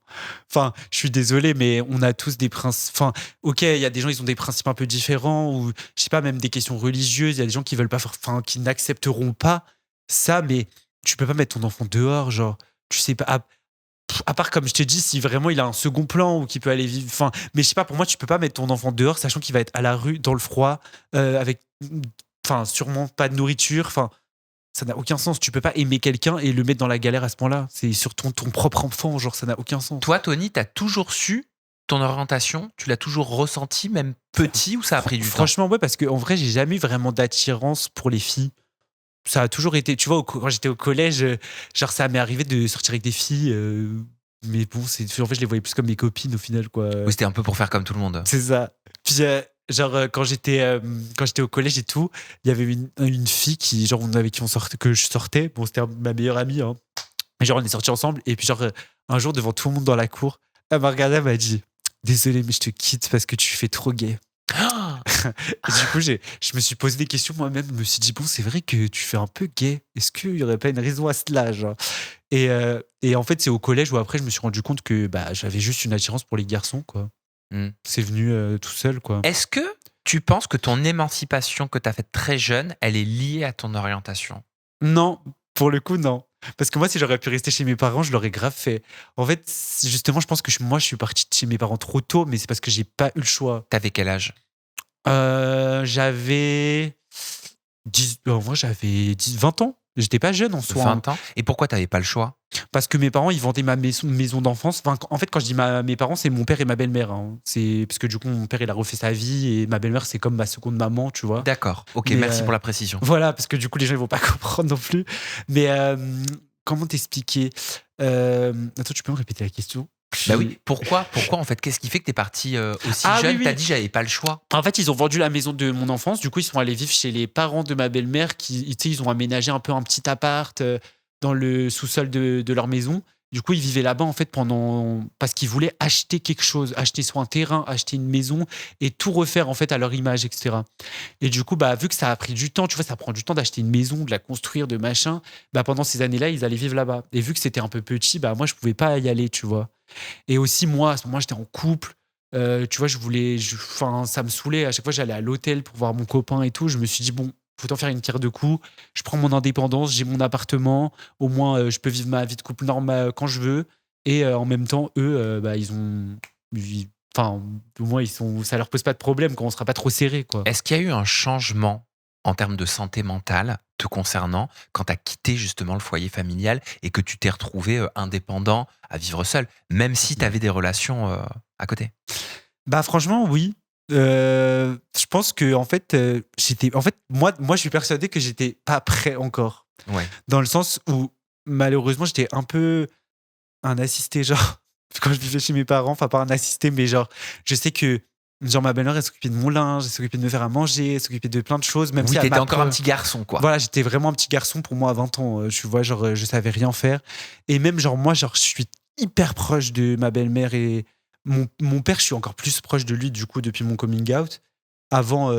Enfin, je suis désolé, mais on a tous des principes. Enfin, ok, il y a des gens, ils ont des principes un peu différents, ou je sais pas, même des questions religieuses. Il y a des gens qui veulent pas faire, enfin, qui n'accepteront pas ça, mais tu peux pas mettre ton enfant dehors, genre, tu sais pas. À part, comme je te dis, si vraiment il a un second plan ou qu'il peut aller vivre. Enfin, mais je sais pas, pour moi, tu peux pas mettre ton enfant dehors, sachant qu'il va être à la rue, dans le froid, avec. Enfin, sûrement pas de nourriture. Enfin, ça n'a aucun sens. Tu peux pas aimer quelqu'un et le mettre dans la galère à ce point-là. C'est sur ton propre enfant, genre, ça n'a aucun sens. Toi, Tony, t'as toujours su ton orientation? Tu l'as toujours ressenti, même petit, ou ça a pris du temps? Franchement, ouais, parce qu'en vrai, j'ai jamais eu vraiment d'attirance pour les filles. Ça a toujours été, tu vois, quand j'étais au collège, genre, ça m'est arrivé de sortir avec des filles, mais bon, en fait, je les voyais plus comme mes copines au final, quoi. Oui, c'était un peu pour faire comme tout le monde. C'est ça. Puis, genre, quand j'étais au collège et tout, il y avait une fille qui, genre, avec qui on sortait, que je sortais. Bon, c'était ma meilleure amie, hein. Et genre, on est sortis ensemble. Et puis, genre, un jour, devant tout le monde dans la cour, elle m'a regardé, elle m'a dit: Désolé, mais je te quitte parce que tu fais trop gay. Et du coup, je me suis posé des questions moi-même. Je me suis dit, bon, c'est vrai que tu fais un peu gay. Est-ce qu'il n'y aurait pas une raison à cela, genre? Et en fait, c'est au collège où après, je me suis rendu compte que bah, j'avais juste une attirance pour les garçons, quoi. C'est venu tout seul, quoi. Est-ce que tu penses que ton émancipation que tu as faite très jeune, elle est liée à ton orientation? Non, pour le coup, non. Parce que moi, si j'aurais pu rester chez mes parents, je l'aurais grave fait. En fait, justement, je pense que moi, je suis parti de chez mes parents trop tôt, mais c'est parce que j'ai pas eu le choix. T'avais quel âge? J'avais 20 ans. J'étais pas jeune en soi. 20 ans? Et pourquoi t'avais pas le choix? Parce que mes parents, ils vendaient ma maison d'enfance. Enfin, en fait, quand je dis mes parents, c'est mon père et ma belle-mère, hein. C'est parce que du coup, mon père, il a refait sa vie et ma belle-mère, c'est comme ma seconde maman, tu vois. D'accord. Ok, Mais, merci pour la précision. Voilà, parce que du coup, les gens, ils vont pas comprendre non plus. Mais comment t'expliquer Attends, tu peux me répéter la question? Bah oui, pourquoi en fait? Qu'est-ce qui fait que t'es parti aussi Ah, jeune? oui, oui. T'as dit j'avais pas le choix. En fait, ils ont vendu la maison de mon enfance. Du coup, ils sont allés vivre chez les parents de ma belle-mère qui, tu sais, ils ont aménagé un peu un petit appart dans le sous-sol de leur maison. Du coup, ils vivaient là-bas, en fait, parce qu'ils voulaient acheter quelque chose, acheter soit un terrain, acheter une maison et tout refaire, en fait, à leur image, etc. Et du coup, bah, vu que ça a pris du temps, tu vois, ça prend du temps d'acheter une maison, de la construire, de machin, bah, pendant ces années-là, ils allaient vivre là-bas. Et vu que c'était un peu petit, bah, moi, je pouvais pas y aller, tu vois. Et aussi, moi, à ce moment-là, j'étais en couple. Tu vois, ça me saoulait. À chaque fois, j'allais à l'hôtel pour voir mon copain et tout. Je me suis dit, bon, faut en faire une pierre deux coups. Je prends mon indépendance, j'ai mon appartement. Au moins, je peux vivre ma vie de couple normale quand je veux. Et en même temps, eux, bah, enfin, au moins, ça leur pose pas de problème quand on sera pas trop serré, quoi. Est-ce qu'il y a eu un changement en termes de santé mentale te concernant quand tu as quitté justement le foyer familial et que tu t'es retrouvé indépendant à vivre seul, même si tu avais des relations à côté? Bah, franchement, oui. Je pense que en fait, moi, je suis persuadé que j'étais pas prêt encore. Ouais. Dans le sens où, malheureusement, j'étais un peu un assisté, genre, quand je vivais chez mes parents, enfin, pas un assisté, mais genre, je sais que, genre, ma belle-mère, elle s'occupait de mon linge, elle s'occupait de me faire à manger, elle s'occupait de plein de choses, même Oui, si elle t'étais m'a encore un petit garçon, quoi. Voilà, j'étais vraiment un petit garçon pour moi à 20 ans. Tu vois, genre, je savais rien faire. Et même, genre, moi, genre, je suis hyper proche de ma belle-mère et mon père, je suis encore plus proche de lui, du coup, depuis mon coming out. Avant,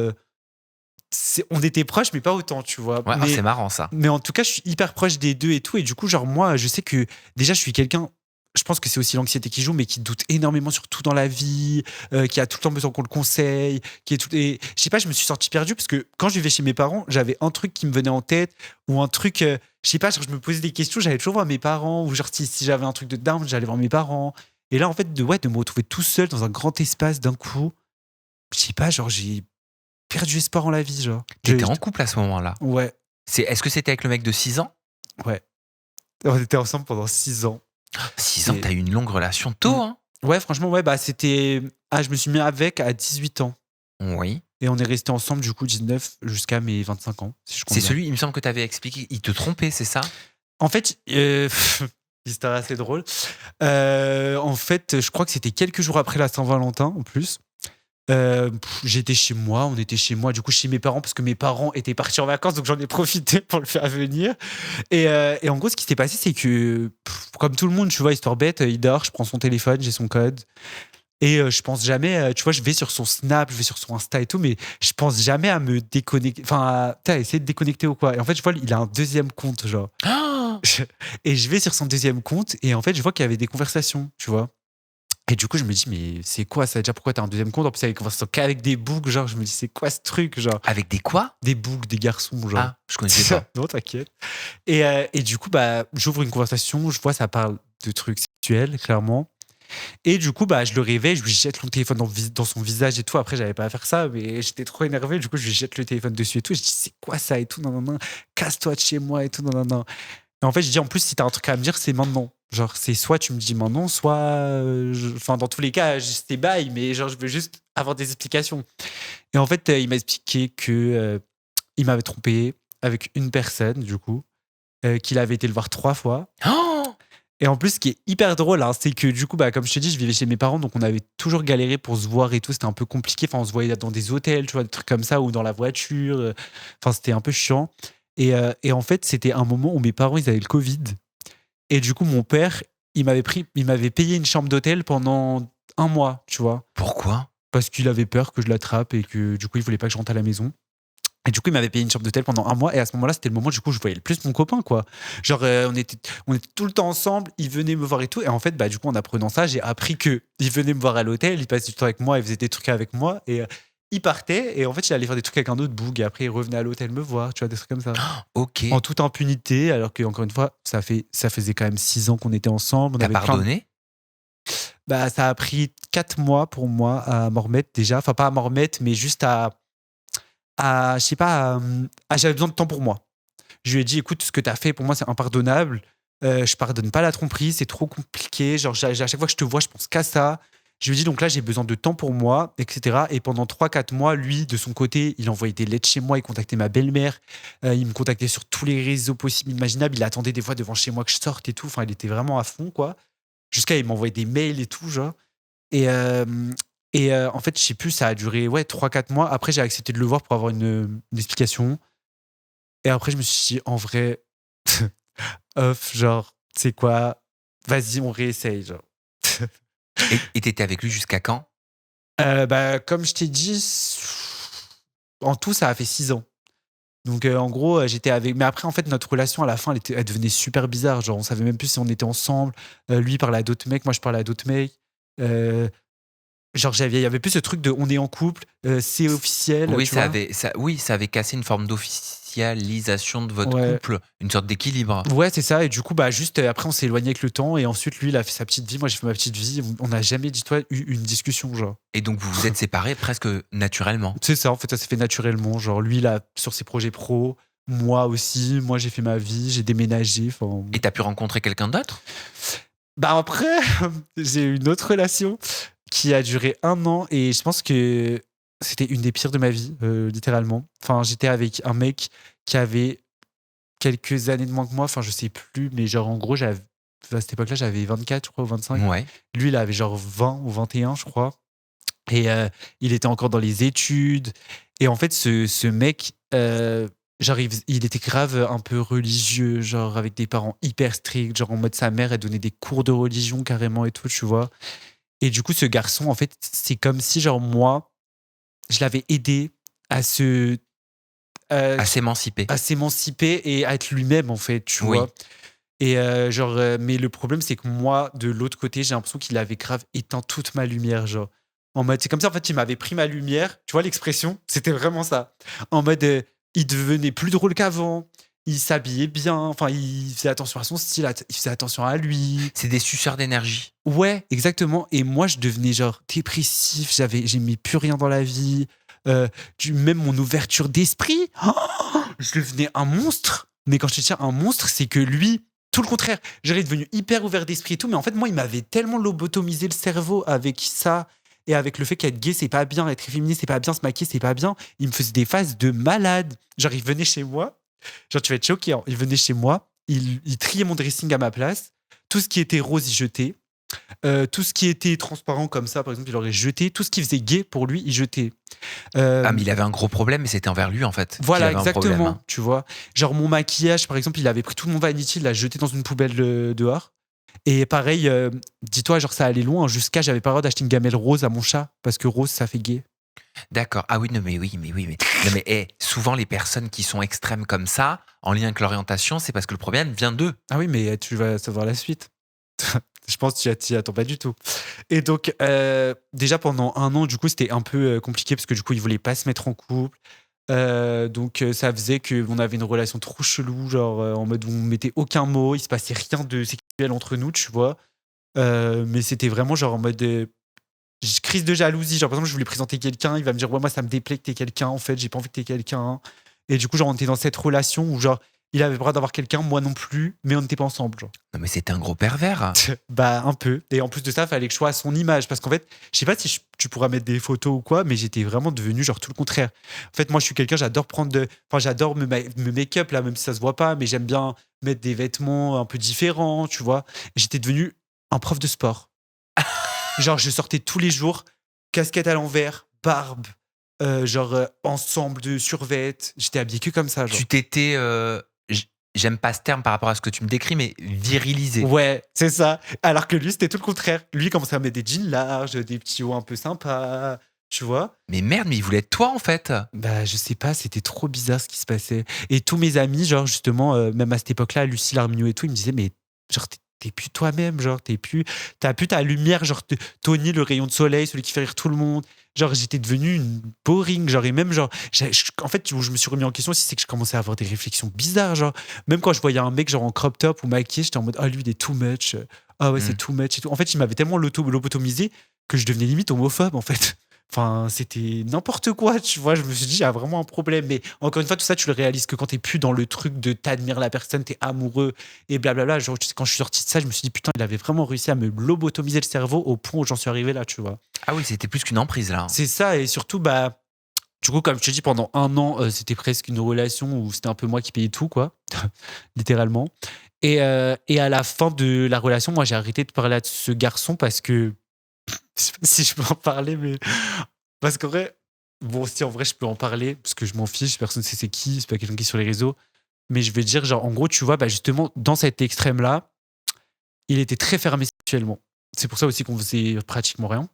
on était proches, mais pas autant, tu vois. Ouais, mais, c'est marrant ça. mais en tout cas, je suis hyper proche des deux et tout. Et du coup, genre, moi, je sais que déjà, je suis quelqu'un. Je pense que c'est aussi l'anxiété qui joue, mais qui doute énormément sur tout dans la vie, qui a tout le temps besoin qu'on le conseille, qui est tout. Et je sais pas, je me suis senti perdu parce que quand je vivais chez mes parents, j'avais un truc qui me venait en tête ou un truc, je sais pas, genre, je me posais des questions, j'allais toujours voir mes parents ou genre si j'avais un truc de down, j'allais voir mes parents. Et là, en fait, de me retrouver tout seul dans un grand espace d'un coup, je sais pas, genre j'ai perdu espoir en la vie, genre. T'étais en couple à ce moment-là? Ouais, Est-ce que c'était avec le mec de 6 ans? ouais. On était ensemble pendant 6 ans. 6 ans, t'as eu une longue relation tôt, hein? Ouais, franchement, ouais, bah c'était. Ah, je me suis mis avec à 18 ans. Oui. Et on est resté ensemble, du coup, 19 jusqu'à mes 25 ans, si je compte C'est bien. celui, il me semble que t'avais expliqué, il te trompait, c'est ça? En fait, histoire assez drôle. En fait, je crois que c'était quelques jours après la Saint-Valentin, en plus. J'étais chez moi, on était chez moi, du coup chez mes parents, parce que mes parents étaient partis en vacances, donc j'en ai profité pour le faire venir. Et en gros, ce qui s'est passé, c'est que, comme tout le monde, tu vois, histoire bête, il dort, je prends son téléphone, j'ai son code. Et je pense jamais, tu vois, je vais sur son Snap, je vais sur son Insta et tout, mais je pense jamais à me déconnecter, enfin, à essayer de déconnecter ou quoi. Et en fait, je vois, il a un deuxième compte, genre. Oh, et je vais sur son deuxième compte et en fait, je vois qu'il y avait des conversations, tu vois. Et du coup, je me dis, mais c'est quoi ça déjà? Pourquoi t'as un deuxième compte? En plus, il y avait des conversations qu'avec des boucs, genre, je me dis, c'est quoi ce truc? Genre, Avec des quoi? des boucs, des garçons, genre. Ah, je connaissais pas. Non, t'inquiète. Et du coup, j'ouvre une conversation, je vois, ça parle de trucs sexuels, clairement. Et du coup, je le réveille, je lui jette le téléphone dans son visage et tout. Après, j'avais pas à faire ça, mais j'étais trop énervé. Du coup, je lui jette le téléphone dessus et tout. Et je dis, c'est quoi ça et tout, non, non, non. Casse-toi de chez moi et tout, non, non, non. Et en fait, je dis, en plus, si t'as un truc à me dire, c'est maintenant. Genre, c'est soit tu me dis maintenant, soit. Enfin, dans tous les cas, c'était bail, mais genre, je veux juste avoir des explications. Et en fait, il m'a expliqué que il m'avait trompé avec une personne, du coup, qu'il avait été le voir 3 fois. Oh, Et en plus, ce qui est hyper drôle, hein, c'est que du coup, comme je te dis, je vivais chez mes parents, donc on avait toujours galéré pour se voir et tout. C'était un peu compliqué. Enfin, on se voyait dans des hôtels, tu vois, des trucs comme ça, ou dans la voiture. Enfin, c'était un peu chiant. Et en fait, c'était un moment où mes parents, ils avaient le Covid. Et du coup, mon père, il m'avait payé une chambre d'hôtel pendant 1 mois, tu vois. pourquoi? Parce qu'il avait peur que je l'attrape et que du coup, il voulait pas que je rentre à la maison. Et du coup, il m'avait payé une chambre d'hôtel pendant 1 mois. Et à ce moment-là, c'était le moment, du coup, où je voyais le plus mon copain, quoi. Genre, on était tout le temps ensemble. Il venait me voir et tout. Et en fait, du coup, en apprenant ça, j'ai appris qu'il venait me voir à l'hôtel. Il passait du temps avec moi. Il faisait des trucs avec moi. Et il partait. Et en fait, il allait faire des trucs avec un autre boug. Et après, il revenait à l'hôtel me voir. Tu vois, des trucs comme ça. Ok. En toute impunité. Alors que, encore une fois, ça faisait quand même 6 ans qu'on était ensemble. On T'as avait pardonné? ça a pris 4 mois pour moi à m'en remettre déjà. Enfin, pas à m'en remettre, mais juste je sais pas, j'avais besoin de temps pour moi. Je lui ai dit, écoute, ce que tu as fait pour moi, c'est impardonnable. Je pardonne pas la tromperie, c'est trop compliqué. Genre, à chaque fois que je te vois, je pense qu'à ça. Je lui ai dit, donc là, j'ai besoin de temps pour moi, etc. Et pendant 3-4 mois, lui, de son côté, il envoyait des lettres chez moi, il contactait ma belle-mère, il me contactait sur tous les réseaux possibles, imaginables. Il attendait des fois devant chez moi que je sorte et tout. Enfin, il était vraiment à fond, quoi. Jusqu'à il m'envoyait des mails et tout, genre. Et en fait, je sais plus, ça a duré 3-4 mois. Après, j'ai accepté de le voir pour avoir une explication. Et après, je me suis dit, en vrai, off, genre, tu sais quoi, vas-y, on réessaye. Genre. Et t'étais avec lui jusqu'à quand? Comme je t'ai dit, en tout, ça a fait 6 ans. Donc, en gros, j'étais avec. Mais après, en fait, notre relation à la fin, elle devenait super bizarre. Genre, on savait même plus si on était ensemble. Lui parlait à d'autres mecs, moi, je parlais à d'autres mecs. Genre, il y avait plus ce truc de on est en couple, c'est officiel. Oui, tu vois. ça avait cassé une forme d'officialisation de votre Ouais. couple, une sorte d'équilibre. Ouais, c'est ça. Et du coup, juste après, on s'est éloigné avec le temps. Et ensuite, lui, il a fait sa petite vie. Moi, j'ai fait ma petite vie. On n'a jamais, dis-toi, eu une discussion, genre. Et donc vous vous êtes séparés presque naturellement. C'est ça, en fait, ça s'est fait naturellement. Genre, lui, il a sur ses projets pro. Moi aussi. Moi, j'ai fait ma vie. J'ai déménagé. Enfin. Et t'as pu rencontrer quelqu'un d'autre? Après, j'ai eu une autre relation qui a duré 1 an. Et je pense que c'était une des pires de ma vie, littéralement. Enfin, j'étais avec un mec qui avait quelques années de moins que moi, enfin je sais plus, mais genre en gros, à cette époque-là, j'avais 24, je crois, ou 25. Ouais. Lui, il avait genre 20 ou 21, je crois. Et il était encore dans les études. Et en fait, ce mec, genre, il était grave un peu religieux, genre avec des parents hyper stricts, genre en mode sa mère, elle donnait des cours de religion carrément et tout, tu vois. Et du coup, ce garçon, en fait, c'est comme si, genre, moi, je l'avais aidé à À s'émanciper. à s'émanciper et à être lui-même, en fait, tu Oui. vois. Et mais le problème, c'est que moi, de l'autre côté, j'ai l'impression qu'il avait grave éteint toute ma lumière, genre. En mode, c'est comme ça, en fait, il m'avait pris ma lumière. Tu vois l'expression? C'était vraiment ça. En mode, il devenait plus drôle qu'avant. Il s'habillait bien. Enfin, il faisait attention à son style. Il faisait attention à lui. C'est des suceurs d'énergie. Ouais, exactement. Et moi, je devenais genre dépressif. J'aimais plus rien dans la vie. Même mon ouverture d'esprit, je devenais un monstre. Mais quand je te dis un monstre, c'est que lui, tout le contraire. J'étais devenu hyper ouvert d'esprit et tout. Mais en fait, moi, il m'avait tellement lobotomisé le cerveau avec ça et avec le fait qu'être gay, c'est pas bien, être féministe, c'est pas bien, se maquiller, c'est pas bien. Il me faisait des phases de malade. Genre, il venait chez moi. Genre, tu vas être choqué. Hein. Il venait chez moi. Il triait mon dressing à ma place. Tout ce qui était rose, il jetait. Tout ce qui était transparent comme ça, par exemple, il aurait jeté. Tout ce qui faisait gay, pour lui, il jetait. Mais il avait un gros problème, mais c'était envers lui en fait. Voilà, qu'il avait un problème, exactement. hein. Tu vois. Genre, mon maquillage, par exemple, il avait pris tout mon vanity, il l'a jeté dans une poubelle dehors. Et pareil, dis-toi, genre, ça allait loin. Jusqu'à, j'avais pas le droit d'acheter une gamelle rose à mon chat, parce que rose, ça fait gay. D'accord. Ah oui, non, mais oui, mais. Non, mais souvent, les personnes qui sont extrêmes comme ça, en lien avec l'orientation, c'est parce que le problème vient d'eux. Ah oui, mais tu vas savoir la suite. Je pense que tu t'y attends pas du tout. Et donc, déjà pendant 1 an, du coup, c'était un peu compliqué parce que du coup, ils voulaient pas se mettre en couple. Donc, ça faisait qu'on avait une relation trop chelou, genre en mode où on mettait aucun mot, il se passait rien de sexuel entre nous, tu vois. Mais c'était vraiment genre en mode crise de jalousie. Genre, par exemple, je voulais présenter quelqu'un, il va me dire, ouais, moi, ça me déplaît que t'es quelqu'un, en fait, j'ai pas envie que t'es quelqu'un. Et du coup, genre, on était dans cette relation où, genre, il avait le droit d'avoir quelqu'un, moi non plus, mais on n'était pas ensemble, genre. Non, mais c'était un gros pervers. Bah, un peu. Et en plus de ça, fallait que je sois à son image. Parce qu'en fait, je sais pas si tu pourras mettre des photos ou quoi, mais j'étais vraiment devenu genre tout le contraire. En fait, moi, je suis quelqu'un, j'adore prendre de. Enfin, j'adore me make-up, là, même si ça se voit pas, mais j'aime bien mettre des vêtements un peu différents, tu vois. J'étais devenu un prof de sport. Genre, je sortais tous les jours, casquette à l'envers, barbe, ensemble de survêt. J'étais habillé que comme ça, genre. Tu t'étais. J'aime pas ce terme par rapport à ce que tu me décris, mais virilisé. Ouais, c'est ça. Alors que lui, c'était tout le contraire. Lui, il commençait à mettre des jeans larges, des petits hauts un peu sympas, tu vois. Mais merde, mais il voulait être toi, en fait. Bah, je sais pas, c'était trop bizarre ce qui se passait. Et tous mes amis, genre, justement, même à cette époque-là, Lucie Larmignot et tout, ils me disaient, mais genre, t'es plus toi-même, genre, t'as plus ta lumière, genre, Tony, le rayon de soleil, celui qui fait rire tout le monde. Genre, j'étais devenu une boring, genre, et même, genre, en fait, où je me suis remis en question aussi, c'est que je commençais à avoir des réflexions bizarres, genre, même quand je voyais un mec, genre, en crop top ou maquillé, j'étais en mode, ah, lui, il est too much. Ah ouais, c'est too much et tout. En fait, il m'avait tellement lobotomisé que je devenais limite homophobe, en fait. Enfin, c'était n'importe quoi, tu vois. Je me suis dit, il y a vraiment un problème. Mais encore une fois, tout ça, tu le réalises que quand t'es plus dans le truc de t'admires la personne, t'es amoureux et blablabla. Genre, quand je suis sorti de ça, je me suis dit, putain, il avait vraiment réussi à me lobotomiser le cerveau au point où j'en suis arrivé là, tu vois. Ah oui, c'était plus qu'une emprise, là. C'est ça, et surtout, bah, du coup, comme je te dis, pendant 1 an, c'était presque une relation où c'était un peu moi qui payais tout, quoi, littéralement. Et à la fin de la relation, moi, j'ai arrêté de parler à ce garçon parce que, je sais pas si je peux en parler, mais parce qu'en vrai, bon, si en vrai, je peux en parler, parce que je m'en fiche, personne ne sait c'est qui, c'est pas quelqu'un qui est sur les réseaux. Mais je vais dire, genre, en gros, tu vois, bah, justement, dans cet extrême-là, il était très fermé sexuellement. C'est pour ça aussi qu'on faisait pratiquement rien.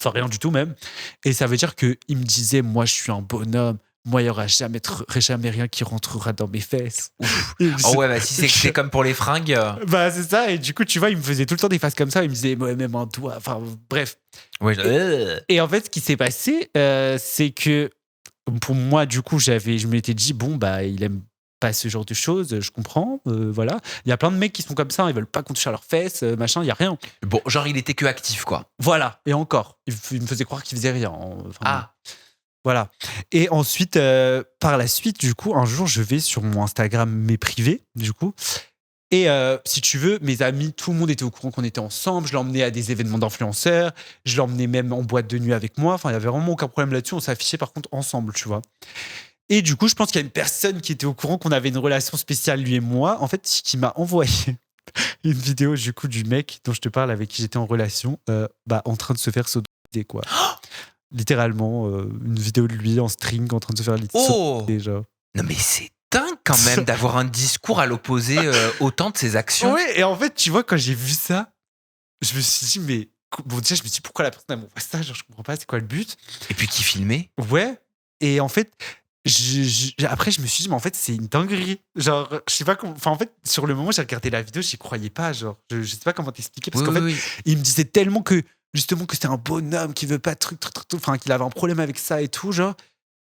Enfin, rien du tout même. Et ça veut dire qu'il me disait, moi, je suis un bonhomme. Moi, il n'y aura jamais rien qui rentrera dans mes fesses. Oh ouais, bah si c'est comme pour les fringues. Bah, c'est ça. Et du coup, tu vois, il me faisait tout le temps des faces comme ça. Il me disait, ouais, même un doigt. Enfin, bref. Ouais, Et en fait, ce qui s'est passé, c'est que pour moi, du coup, je m'étais dit, bon, bah, il aime pas ce genre de choses, je comprends, voilà. Il y a plein de mecs qui sont comme ça, ils veulent pas qu'on touche à leurs fesses, machin, il y a rien. Bon, genre, il était que actif, quoi. Voilà, et encore, il me faisait croire qu'il faisait rien. Enfin, Ah, voilà. Et ensuite, par la suite, du coup, un jour, je vais sur mon Instagram, mes privés, du coup. Et si tu veux, mes amis, tout le monde était au courant qu'on était ensemble. Je l'emmenais à des événements d'influenceurs. Je l'emmenais même en boîte de nuit avec moi. Enfin, il y avait vraiment aucun problème là-dessus. On s'affichait par contre ensemble, tu vois. Et du coup, je pense qu'il y a une personne qui était au courant qu'on avait une relation spéciale, lui et moi, en fait, qui m'a envoyé une vidéo du coup du mec dont je te parle, avec qui j'étais en relation, en train de se faire sodomiser, quoi. Littéralement, une vidéo de lui en string en train de se faire oh sodomiser, genre. non, mais c'est dingue quand même d'avoir un discours à l'opposé autant de ses actions. Oui, et en fait, tu vois, quand j'ai vu ça, je me suis dit, mais bon, déjà, je me suis dit, pourquoi la personne elle m'envoie ça? Genre, je comprends pas, c'est quoi le but? Et puis qui filmait? Ouais. Et en fait, après, je me suis dit, mais en fait, c'est une dinguerie. Genre, je sais pas comment. Enfin, en fait, sur le moment, j'ai regardé la vidéo, j'y croyais pas. Genre, je sais pas comment t'expliquer. Parce Oui, qu'en fait, oui. il me disait tellement que, justement, que c'était un bonhomme qui veut pas de trucs, enfin, qu'il avait un problème avec ça et tout, genre,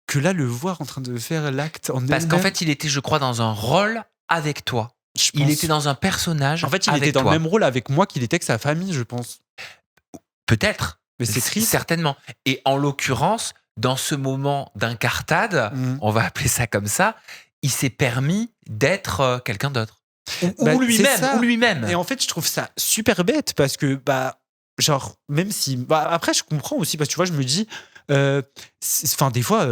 que là, le voir en train de faire l'acte en Parce qu'en elle-même, fait, il était, je crois, dans un rôle avec toi. je Il pense- était dans un personnage En fait, il avec était dans toi. le même rôle avec moi qu'il était avec sa famille, je pense. Peut-être. Mais c'est triste. Certainement. Et en l'occurrence, dans ce moment d'incartade, Mhm. on va appeler ça comme ça, il s'est permis d'être quelqu'un d'autre. Ou Bah, lui-même. c'est ça. Ou lui-même. Et en fait, je trouve ça super bête parce que, bah, genre, même si. Bah, après, je comprends aussi parce que tu vois, je me dis. Enfin, des fois,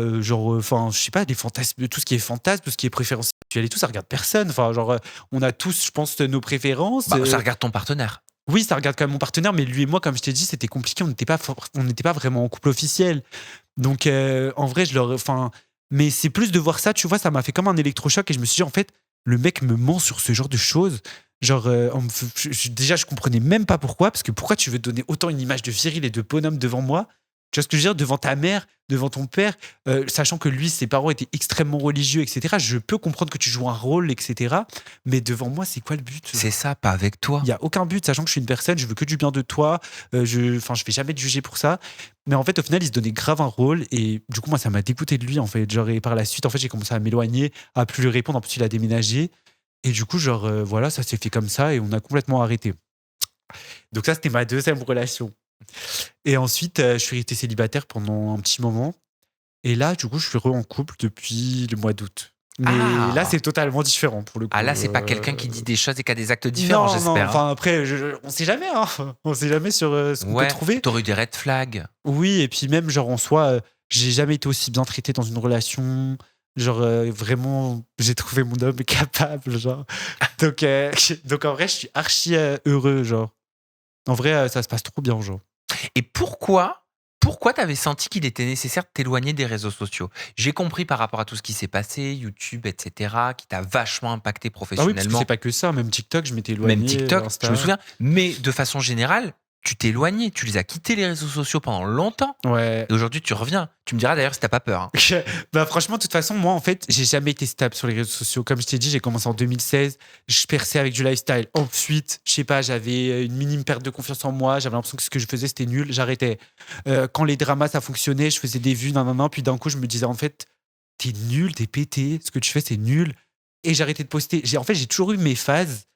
enfin, je sais pas, des fantasmes, tout ce qui est fantasme, tout ce qui est préférence sexuelle et tout, ça regarde personne. Enfin, genre, on a tous, je pense, nos préférences. Bah, ça regarde ton partenaire. Oui, ça regarde quand même mon partenaire, mais lui et moi, comme je t'ai dit, c'était compliqué. On n'était pas vraiment en couple officiel. Donc, en vrai, enfin, mais c'est plus de voir ça, tu vois, ça m'a fait comme un électrochoc et je me suis dit, en fait, le mec me ment sur ce genre de choses. Genre, déjà, je comprenais même pas pourquoi, parce que pourquoi tu veux donner autant une image de viril et de bonhomme devant moi, Tu vois ce que je veux dire? Devant ta mère, devant ton père, sachant que lui, ses parents étaient extrêmement religieux, etc. Je peux comprendre que tu joues un rôle, etc. Mais devant moi, c'est quoi le but? C'est ça, pas avec toi. Il y a aucun but, sachant que je suis une personne, je veux que du bien de toi. Je vais jamais te juger pour ça. Mais en fait, au final, il se donnait grave un rôle. Et du coup, moi, ça m'a dégoûté de lui, en fait. Genre, et par la suite, en fait, j'ai commencé à m'éloigner, à plus lui répondre. En plus, il a déménagé. Et du coup, genre, voilà, ça s'est fait comme ça et on a complètement arrêté. Donc ça, c'était ma deuxième relation. Et ensuite, je suis resté célibataire pendant un petit moment. Et là, du coup, je suis en couple depuis le mois d'août. Mais là, c'est totalement différent pour le coup. Ah là, c'est pas quelqu'un qui dit des choses et qui a des actes différents, non, j'espère. enfin, après, on sait jamais. Hein. On sait jamais sur ce qu'on peut trouver. T'aurais eu des red flags. Oui, et puis même, genre, en soi, j'ai jamais été aussi bien traité dans une relation. Genre, vraiment, j'ai trouvé mon homme capable, genre. Donc, en vrai, je suis archi heureux, genre. En vrai, ça se passe trop bien, genre. Et pourquoi t'avais senti qu'il était nécessaire de t'éloigner des réseaux sociaux? J'ai compris par rapport à tout ce qui s'est passé, YouTube, etc., qui t'a vachement impacté Ah oui, parce que professionnellement. c'est pas que ça. Même TikTok, je m'étais éloigné. Même TikTok, Insta. je me souviens. Mais de façon générale, tu t'es éloigné, tu les as quittés les réseaux sociaux pendant longtemps. Ouais. Et aujourd'hui, tu reviens. Tu me diras d'ailleurs si t'as pas peur. Hein. Bah franchement, de toute façon, moi, en fait, j'ai jamais été stable sur les réseaux sociaux. Comme je t'ai dit, j'ai commencé en 2016. Je perçais avec du lifestyle. Ensuite, je sais pas, j'avais une minime perte de confiance en moi. J'avais l'impression que ce que je faisais, c'était nul. J'arrêtais. Quand les dramas, ça fonctionnait, je faisais des vues, nan. Puis d'un coup, je me disais, en fait, t'es nul, t'es pété. Ce que tu fais, c'est nul. Et j'arrêtais de poster. J'ai toujours eu mes phases.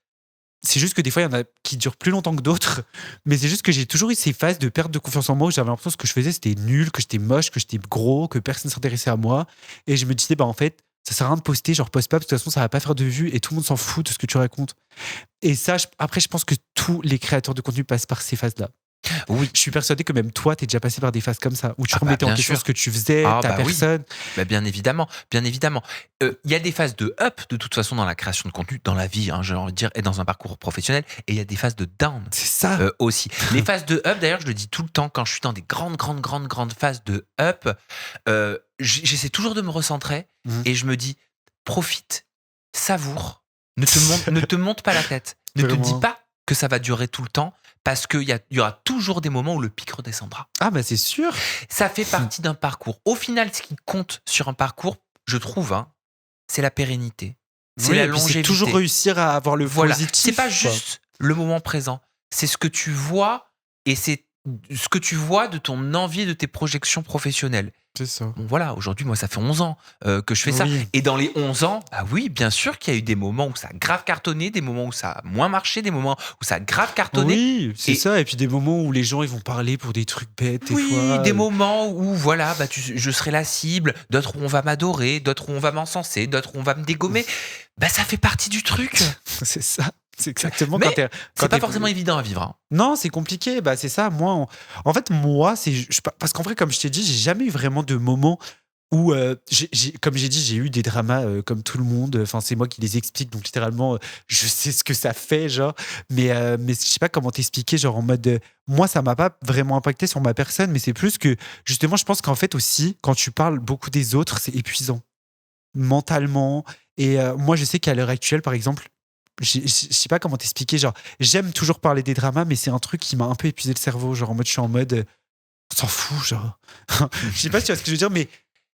C'est juste que des fois, il y en a qui durent plus longtemps que d'autres. Mais c'est juste que j'ai toujours eu ces phases de perte de confiance en moi où j'avais l'impression que ce que je faisais, c'était nul, que j'étais moche, que j'étais gros, que personne ne s'intéressait à moi. Et je me disais, bah en fait, ça sert à rien de poster, genre poste pas, parce que de toute façon, ça va pas faire de vues et tout le monde s'en fout de ce que tu racontes. Et ça, après, je pense que tous les créateurs de contenu passent par ces phases-là. Oui. Je suis persuadé que même toi, t'es déjà passé par des phases comme ça, où tu Ah bah, remettais en bien question sûr. ce que tu faisais, Ah ta bah oui. personne. Bah, bien évidemment, bien évidemment. Il y a des phases de up, de toute façon, dans la création de contenu, dans la vie, hein, j'ai envie de dire, et dans un parcours professionnel, et il y a des phases de down C'est ça. aussi. Les phases de up, d'ailleurs, je le dis tout le temps, quand je suis dans des grandes phases de up, j'essaie toujours de me recentrer, et je me dis, profite, savoure, ne te monte pas la tête, ne te dis Vraiment. pas que ça va durer tout le temps, parce qu'il y aura toujours des moments où le pic redescendra. Ah bah c'est sûr. Ça fait partie d'un parcours. Au final, ce qui compte sur un parcours, je trouve, hein, c'est la pérennité. C'est Oui, la et puis longévité. c'est toujours réussir à avoir le Voilà. positif. C'est pas quoi. juste le moment présent. C'est ce que tu vois et c'est ce que tu vois de ton envie et de tes projections professionnelles. C'est ça. Bon, voilà, aujourd'hui, moi, ça fait 11 ans que je fais ça. Oui. Et dans les 11 ans, bah oui, bien sûr qu'il y a eu des moments où ça a grave cartonné, des moments où ça a moins marché, des moments où ça a grave cartonné. Oui, c'est Et- ça. Et puis des moments où les gens ils vont parler pour des trucs bêtes. Des Oui, fois. des moments où voilà, bah je serai la cible, d'autres où on va m'adorer, d'autres où on va m'encenser, d'autres où on va me dégommer. Bah ça fait partie du truc. C'est ça. C'est exactement Mais quand t'es. C'est pas forcément évident à vivre. Hein. Non, c'est compliqué. Bah c'est ça. Moi, en fait, moi, parce qu'en vrai, comme je t'ai dit, j'ai jamais eu vraiment de moment où, comme j'ai dit, j'ai eu des dramas comme tout le monde. Enfin, c'est moi qui les explique. Donc littéralement, je sais ce que ça fait, genre. Mais je sais pas comment t'expliquer, genre en mode. Moi, ça m'a pas vraiment impacté sur ma personne, mais c'est plus que justement, je pense qu'en fait aussi, quand tu parles beaucoup des autres, c'est épuisant mentalement. Et moi, je sais qu'à l'heure actuelle, par exemple, je sais pas comment t'expliquer. Genre, j'aime toujours parler des dramas, mais c'est un truc qui m'a un peu épuisé le cerveau. Genre, en mode, je suis en mode, on s'en fout, genre. Je sais pas si tu vois ce que je veux dire, mais.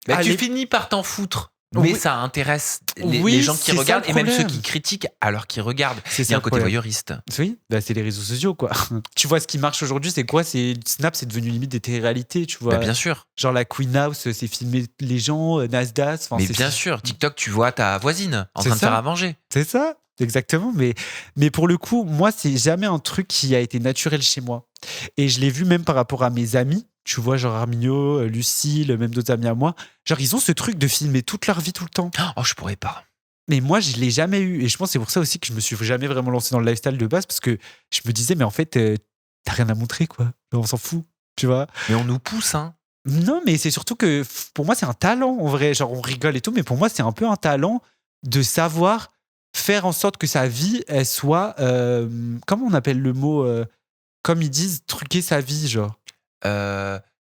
Bah, tu allez- finis par t'en foutre. Mais Oui. ça intéresse les Oui, gens c'est qui ça, regardent le et même ceux problème. qui critiquent alors qu'ils regardent. C'est Il y ça a un le côté problème. voyeuriste. Oui, bah, c'est les réseaux sociaux, quoi. Tu vois, ce qui marche aujourd'hui, c'est quoi? C'est Snap, c'est devenu limite des téléréalités, tu vois. Bah, bien sûr. Genre, la Queen House, c'est filmer les gens, Nasdaq. Mais bien sûr, TikTok, tu vois ta voisine en C'est train de ça. faire à manger. C'est ça, exactement. Mais pour le coup, moi, c'est jamais un truc qui a été naturel chez moi. Et je l'ai vu même par rapport à mes amis. Tu vois, genre Arminio, Lucille, même d'autres amis à moi. Genre, ils ont ce truc de filmer toute leur vie tout le temps. Oh, je pourrais pas. Mais moi, je l'ai jamais eu. Et je pense que c'est pour ça aussi que je me suis jamais vraiment lancé dans le lifestyle de base. Parce que je me disais, mais en fait, t'as rien à montrer, quoi. On s'en fout, tu vois. Mais on nous pousse, hein. Non, mais c'est surtout que pour moi, c'est un talent, en vrai. Genre, on rigole et tout, mais pour moi, c'est un peu un talent de savoir faire en sorte que sa vie, elle soit. Comment on appelle le mot comme ils disent, truquer sa vie, genre.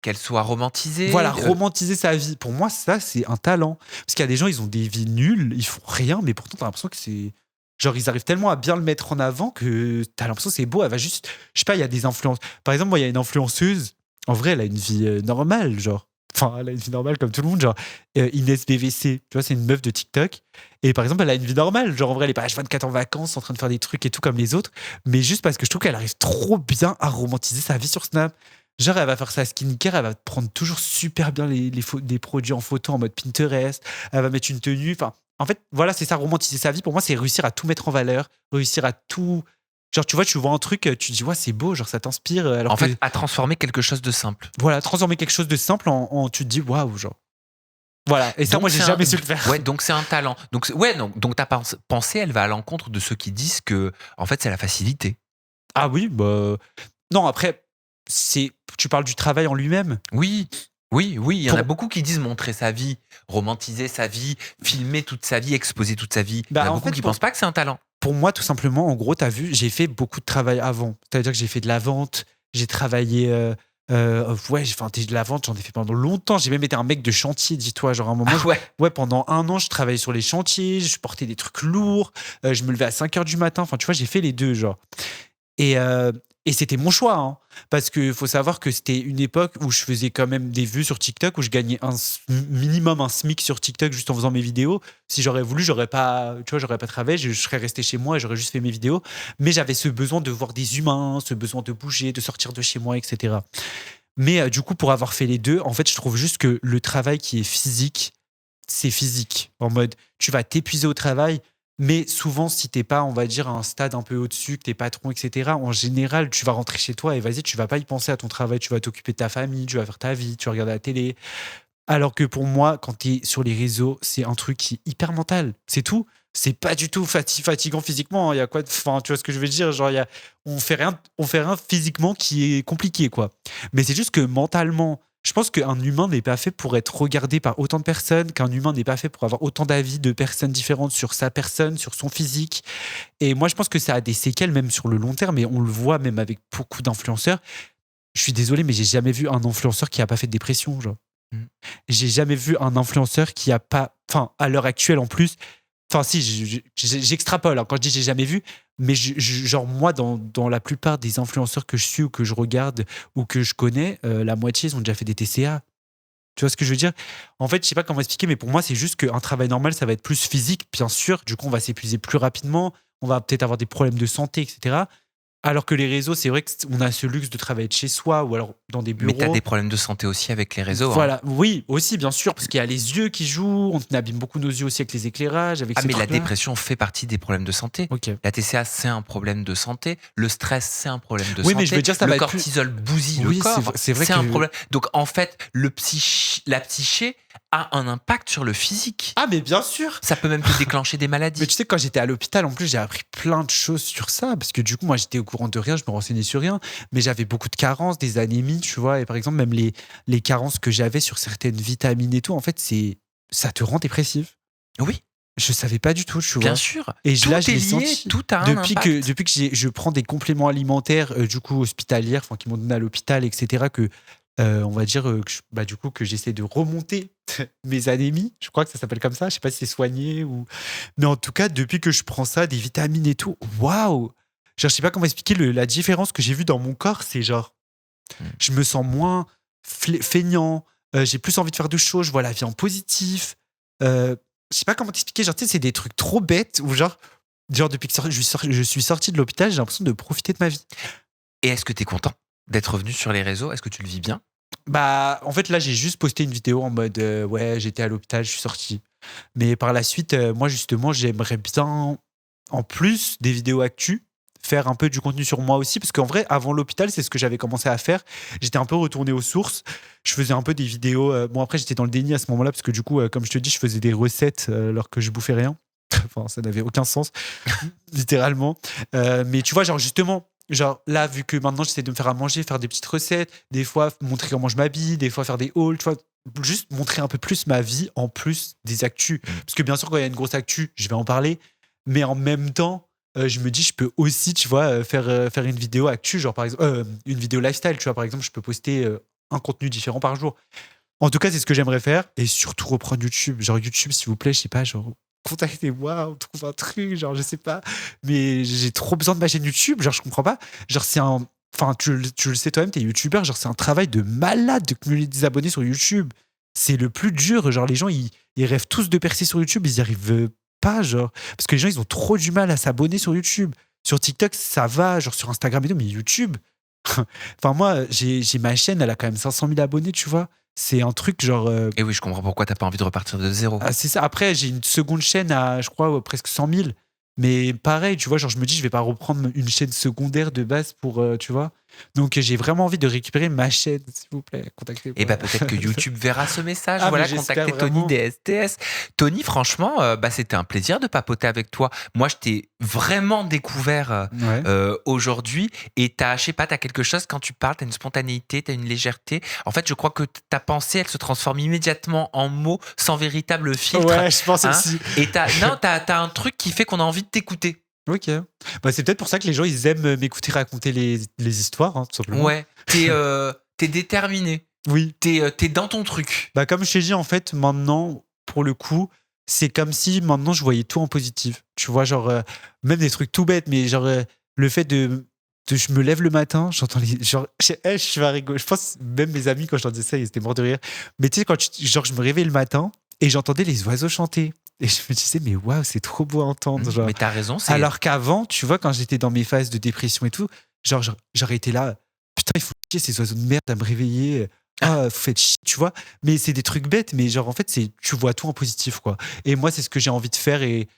Qu'elle soit romantisée. Voilà, romantiser sa vie. Pour moi, ça, c'est un talent. Parce qu'il y a des gens, ils ont des vies nulles, ils font rien, mais pourtant, t'as l'impression que c'est. Genre, ils arrivent tellement à bien le mettre en avant que t'as l'impression que c'est beau. Elle va juste. Je sais pas, il y a des influences. Par exemple, moi, il y a une influenceuse. En vrai, elle a une vie normale, genre. Enfin, elle a une vie normale comme tout le monde. Genre, Inès BVC, tu vois, c'est une meuf de TikTok. Et par exemple, elle a une vie normale. Genre, en vrai, elle est pas H24 en vacances, en train de faire des trucs et tout comme les autres. Mais juste parce que je trouve qu'elle arrive trop bien à romantiser sa vie sur Snap. Genre, elle va faire sa skincare, elle va prendre toujours super bien des produits en photo en mode Pinterest. Elle va mettre une tenue. Enfin, en fait, voilà, c'est ça, romantiser sa vie. Pour moi, c'est réussir à tout mettre en valeur, réussir à tout. Genre, tu vois, tu vois un truc, tu te dis, ouais, c'est beau, genre, ça t'inspire. Alors En que, fait, à transformer quelque chose de simple. voilà, transformer quelque chose de simple tu te dis, waouh, genre. Voilà. Et ça, Donc, moi, j'ai c'est jamais su le faire. Ouais, donc c'est un talent. Donc ta pensée, elle va à l'encontre de ceux qui disent que, en fait, c'est la facilité. Ah oui, bah. Non, après, tu parles du travail en lui-même. Oui, oui, oui. Il y en a Pour- beaucoup qui disent montrer sa vie, romantiser sa vie, filmer toute sa vie, exposer toute sa vie. Il y en Bah, a en beaucoup fait, qui pensent pas que c'est un talent. pour moi, tout simplement, en gros, t'as vu, j'ai fait beaucoup de travail avant. C'est-à-dire que j'ai fait de la vente, j'ai travaillé. Ouais, j'ai fait de la vente, j'en ai fait pendant longtemps. J'ai même été un mec de chantier, dis-toi. Genre, à un moment, Ah ouais. ouais, pendant 1 an, je travaillais sur les chantiers, je portais des trucs lourds, je me levais à 5 h du matin. Enfin, tu vois, j'ai fait les deux, genre. Et, euh, et c'était mon choix, hein, parce qu'il faut savoir que c'était une époque où je faisais quand même des vues sur TikTok, où je gagnais minimum un SMIC sur TikTok juste en faisant mes vidéos. Si j'aurais voulu, j'aurais pas, tu vois, j'aurais pas travaillé, je serais resté chez moi et j'aurais juste fait mes vidéos. Mais j'avais ce besoin de voir des humains, ce besoin de bouger, de sortir de chez moi, etc. Mais du coup, pour avoir fait les deux, en fait, je trouve juste que le travail qui est physique, c'est physique. En mode, tu vas t'épuiser au travail, mais souvent, si t'es pas, on va dire, à un stade un peu au-dessus, que t'es patron, etc., en général, tu vas rentrer chez toi et vas-y, tu vas pas y penser à ton travail, tu vas t'occuper de ta famille, tu vas faire ta vie, tu vas regarder la télé. Alors que pour moi, quand t'es sur les réseaux, c'est un truc qui est hyper mental. C'est tout. C'est pas du tout fatigant physiquement. Il y a quoi enfin, tu vois ce que je veux dire? Genre, on fait rien physiquement qui est compliqué, quoi. Mais c'est juste que mentalement, je pense qu'un humain n'est pas fait pour être regardé par autant de personnes, qu'un humain n'est pas fait pour avoir autant d'avis de personnes différentes sur sa personne, sur son physique. Et moi, je pense que ça a des séquelles, même sur le long terme, et on le voit même avec beaucoup d'influenceurs. Je suis désolé, mais j'ai jamais vu un influenceur qui a pas fait de dépression, genre. Mm. J'ai jamais vu un influenceur qui a pas. Enfin, à l'heure actuelle en plus. Enfin, si, j'extrapole hein, quand je dis j'ai jamais vu, mais genre, moi, dans la plupart des influenceurs que je suis ou que je regarde ou que je connais, la moitié, ils ont déjà fait des TCA. Tu vois ce que je veux dire? En fait, je sais pas comment expliquer, mais pour moi, c'est juste qu'un travail normal, ça va être plus physique, bien sûr. Du coup, on va s'épuiser plus rapidement, on va peut-être avoir des problèmes de santé, etc. Alors que les réseaux, c'est vrai qu'on a ce luxe de travailler de chez soi ou alors dans des Mais bureaux. t'as des problèmes de santé aussi avec les réseaux. Hein. Voilà, oui, aussi, bien sûr, parce qu'il y a les yeux qui jouent, on abîme beaucoup nos yeux aussi avec les éclairages, avec Ah, ces mais la trucs-là. dépression fait partie des problèmes de santé. Ok. La TCA, c'est un problème de santé. Le stress, c'est un problème de Oui, santé. mais je veux dire, ça le va être plus- cortisol bousille Oui, le corps. c'est vrai un que- problème. Donc, en fait, la psyché a un impact sur le physique. Ah, mais bien sûr. Ça peut même te déclencher des maladies. Mais tu sais, quand j'étais à l'hôpital, en plus, j'ai appris plein de choses sur ça, parce que du coup, moi, j'étais au courant de rien, je me renseignais sur rien, mais j'avais beaucoup de carences, des anémies, tu vois, et par exemple, même les carences que j'avais sur certaines vitamines et tout, en fait, ça te rend dépressif. Oui, Je savais pas du tout, tu vois. bien sûr. Et Tout là, je est l'ai lié, senti. tout a un impact. Depuis que je prends des compléments alimentaires, du coup, hospitalières, enfin, qui m'ont donné à l'hôpital, etc., on va dire, du coup, que j'essaie de remonter mes anémies. Je crois que ça s'appelle comme ça. Je sais pas si c'est soigné ou. Mais en tout cas, depuis que je prends ça, des vitamines et tout, waouh! Genre, je sais pas comment expliquer la différence que j'ai vue dans mon corps. C'est genre, je me sens moins feignant, j'ai plus envie de faire de choses, je vois la vie en positif. Je sais pas comment t'expliquer, genre, tu sais, c'est des trucs trop bêtes où, genre depuis que je suis sorti de l'hôpital, j'ai l'impression de profiter de ma vie. Et est-ce que tu es content d'être revenu sur les réseaux? Est-ce que tu le vis bien? Bah, en fait, là, j'ai juste posté une vidéo en mode ouais, j'étais à l'hôpital, je suis sorti. Mais par la suite, moi, justement, j'aimerais bien, en plus des vidéos actu, faire un peu du contenu sur moi aussi. Parce qu'en vrai, avant l'hôpital, c'est ce que j'avais commencé à faire. J'étais un peu retourné aux sources. Je faisais un peu des vidéos. Bon, après, j'étais dans le déni à ce moment-là, parce que du coup, comme je te dis, je faisais des recettes alors que je bouffais rien. Enfin, ça n'avait aucun sens, littéralement. Mais tu vois, genre, justement. Genre là, vu que maintenant j'essaie de me faire à manger, faire des petites recettes, des fois montrer comment je m'habille, des fois faire des hauls, tu vois, juste montrer un peu plus ma vie en plus des actus. Parce que bien sûr, quand il y a une grosse actu, je vais en parler, mais en même temps, je me dis, je peux aussi, tu vois, faire une vidéo actu, genre par exemple, une vidéo lifestyle, tu vois, par exemple, je peux poster un contenu différent par jour. En tout cas, c'est ce que j'aimerais faire et surtout reprendre YouTube. Genre YouTube, s'il vous plaît, je sais pas, genre contactez-moi, on trouve un truc, genre je sais pas. Mais j'ai trop besoin de ma chaîne YouTube, genre je comprends pas. Genre enfin, tu le sais toi-même, t'es youtubeur, genre c'est un travail de malade de cumuler des abonnés sur YouTube. C'est le plus dur. Genre les gens, ils rêvent tous de percer sur YouTube, ils y arrivent pas, genre. Parce que les gens, ils ont trop du mal à s'abonner sur YouTube. Sur TikTok, ça va, genre sur Instagram et tout, mais YouTube. Enfin, moi, j'ai ma chaîne, elle a quand même 500 000 abonnés, tu vois. C'est un truc genre. Et oui, je comprends pourquoi t'as pas envie de repartir de zéro. C'est ça. Après, j'ai une seconde chaîne à, je crois, presque 100 000. Mais pareil, tu vois, genre je me dis, je vais pas reprendre une chaîne secondaire de base pour, tu vois. Donc j'ai vraiment envie de récupérer ma chaîne, s'il vous plaît, contactez-moi. Et peut-être que YouTube verra ce message. Ah, Voilà, mais j'espère contactez Tony vraiment. des STS. Tony, franchement, c'était un plaisir de papoter avec toi. Moi, je t'ai vraiment découvert Ouais. aujourd'hui. Et je sais pas, t'as quelque chose quand tu parles, t'as une spontanéité, t'as une légèreté. En fait, je crois que ta pensée, elle se transforme immédiatement en mots sans véritable filtre. Ouais, je pense hein. aussi. Et t'as un truc qui fait qu'on a envie de t'écouter. Ok. Bah, c'est peut-être pour ça que les gens, ils aiment m'écouter raconter les histoires, hein, tout simplement. Ouais, t'es déterminé. Oui. T'es dans ton truc. Bah, comme je t'ai dit, en fait, maintenant, pour le coup, c'est comme si maintenant je voyais tout en positif. Tu vois, genre, même des trucs tout bêtes, mais genre, le fait je me lève le matin, j'entends les. Genre, je suis à rigoler. Je pense, même mes amis, quand je leur disais ça, ils étaient morts de rire. Mais tu sais, genre, je me réveillais le matin et j'entendais les oiseaux chanter. Et je me disais, mais waouh, c'est trop beau à entendre. Genre. Mais t'as raison, Alors qu'avant, tu vois, quand j'étais dans mes phases de dépression et tout, genre, j'aurais été là, putain, il faut chier ces oiseaux de merde à me réveiller. Ah, vous faites chier, tu vois. Mais c'est des trucs bêtes, mais genre, en fait, tu vois tout en positif, quoi. Et moi, c'est ce que j'ai envie de faire. Et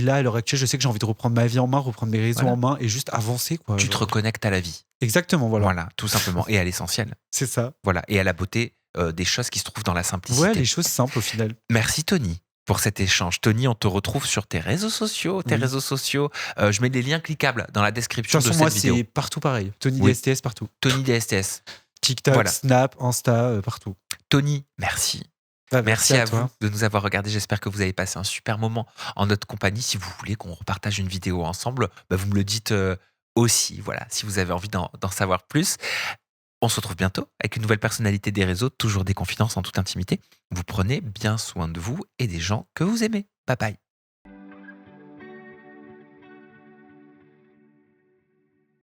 là, à l'heure actuelle, je sais que j'ai envie de reprendre ma vie en main, reprendre mes réseaux en main et juste avancer, quoi. Tu te reconnectes à la vie. Exactement, voilà. Voilà, tout simplement. Et à l'essentiel. C'est ça. Voilà. Et à la beauté des choses qui se trouvent dans la simplicité. Ouais, les choses simples au final. Merci, Tony, pour cet échange. Tony, on te retrouve sur tes réseaux sociaux. Je mets des liens cliquables dans la description De toute de façon, cette moi, vidéo. c'est partout pareil. Tony Oui. DSTS partout. Tony DSTS. TikTok, Voilà. Snap, Insta, partout. Tony, merci. Bah, Merci à toi. vous de nous avoir regardés. J'espère que vous avez passé un super moment en notre compagnie. Si vous voulez qu'on repartage une vidéo ensemble, vous me le dites aussi. Voilà, si vous avez envie d'en savoir plus. On se retrouve bientôt avec une nouvelle personnalité des réseaux, toujours des confidences en toute intimité. Vous prenez bien soin de vous et des gens que vous aimez. Bye bye.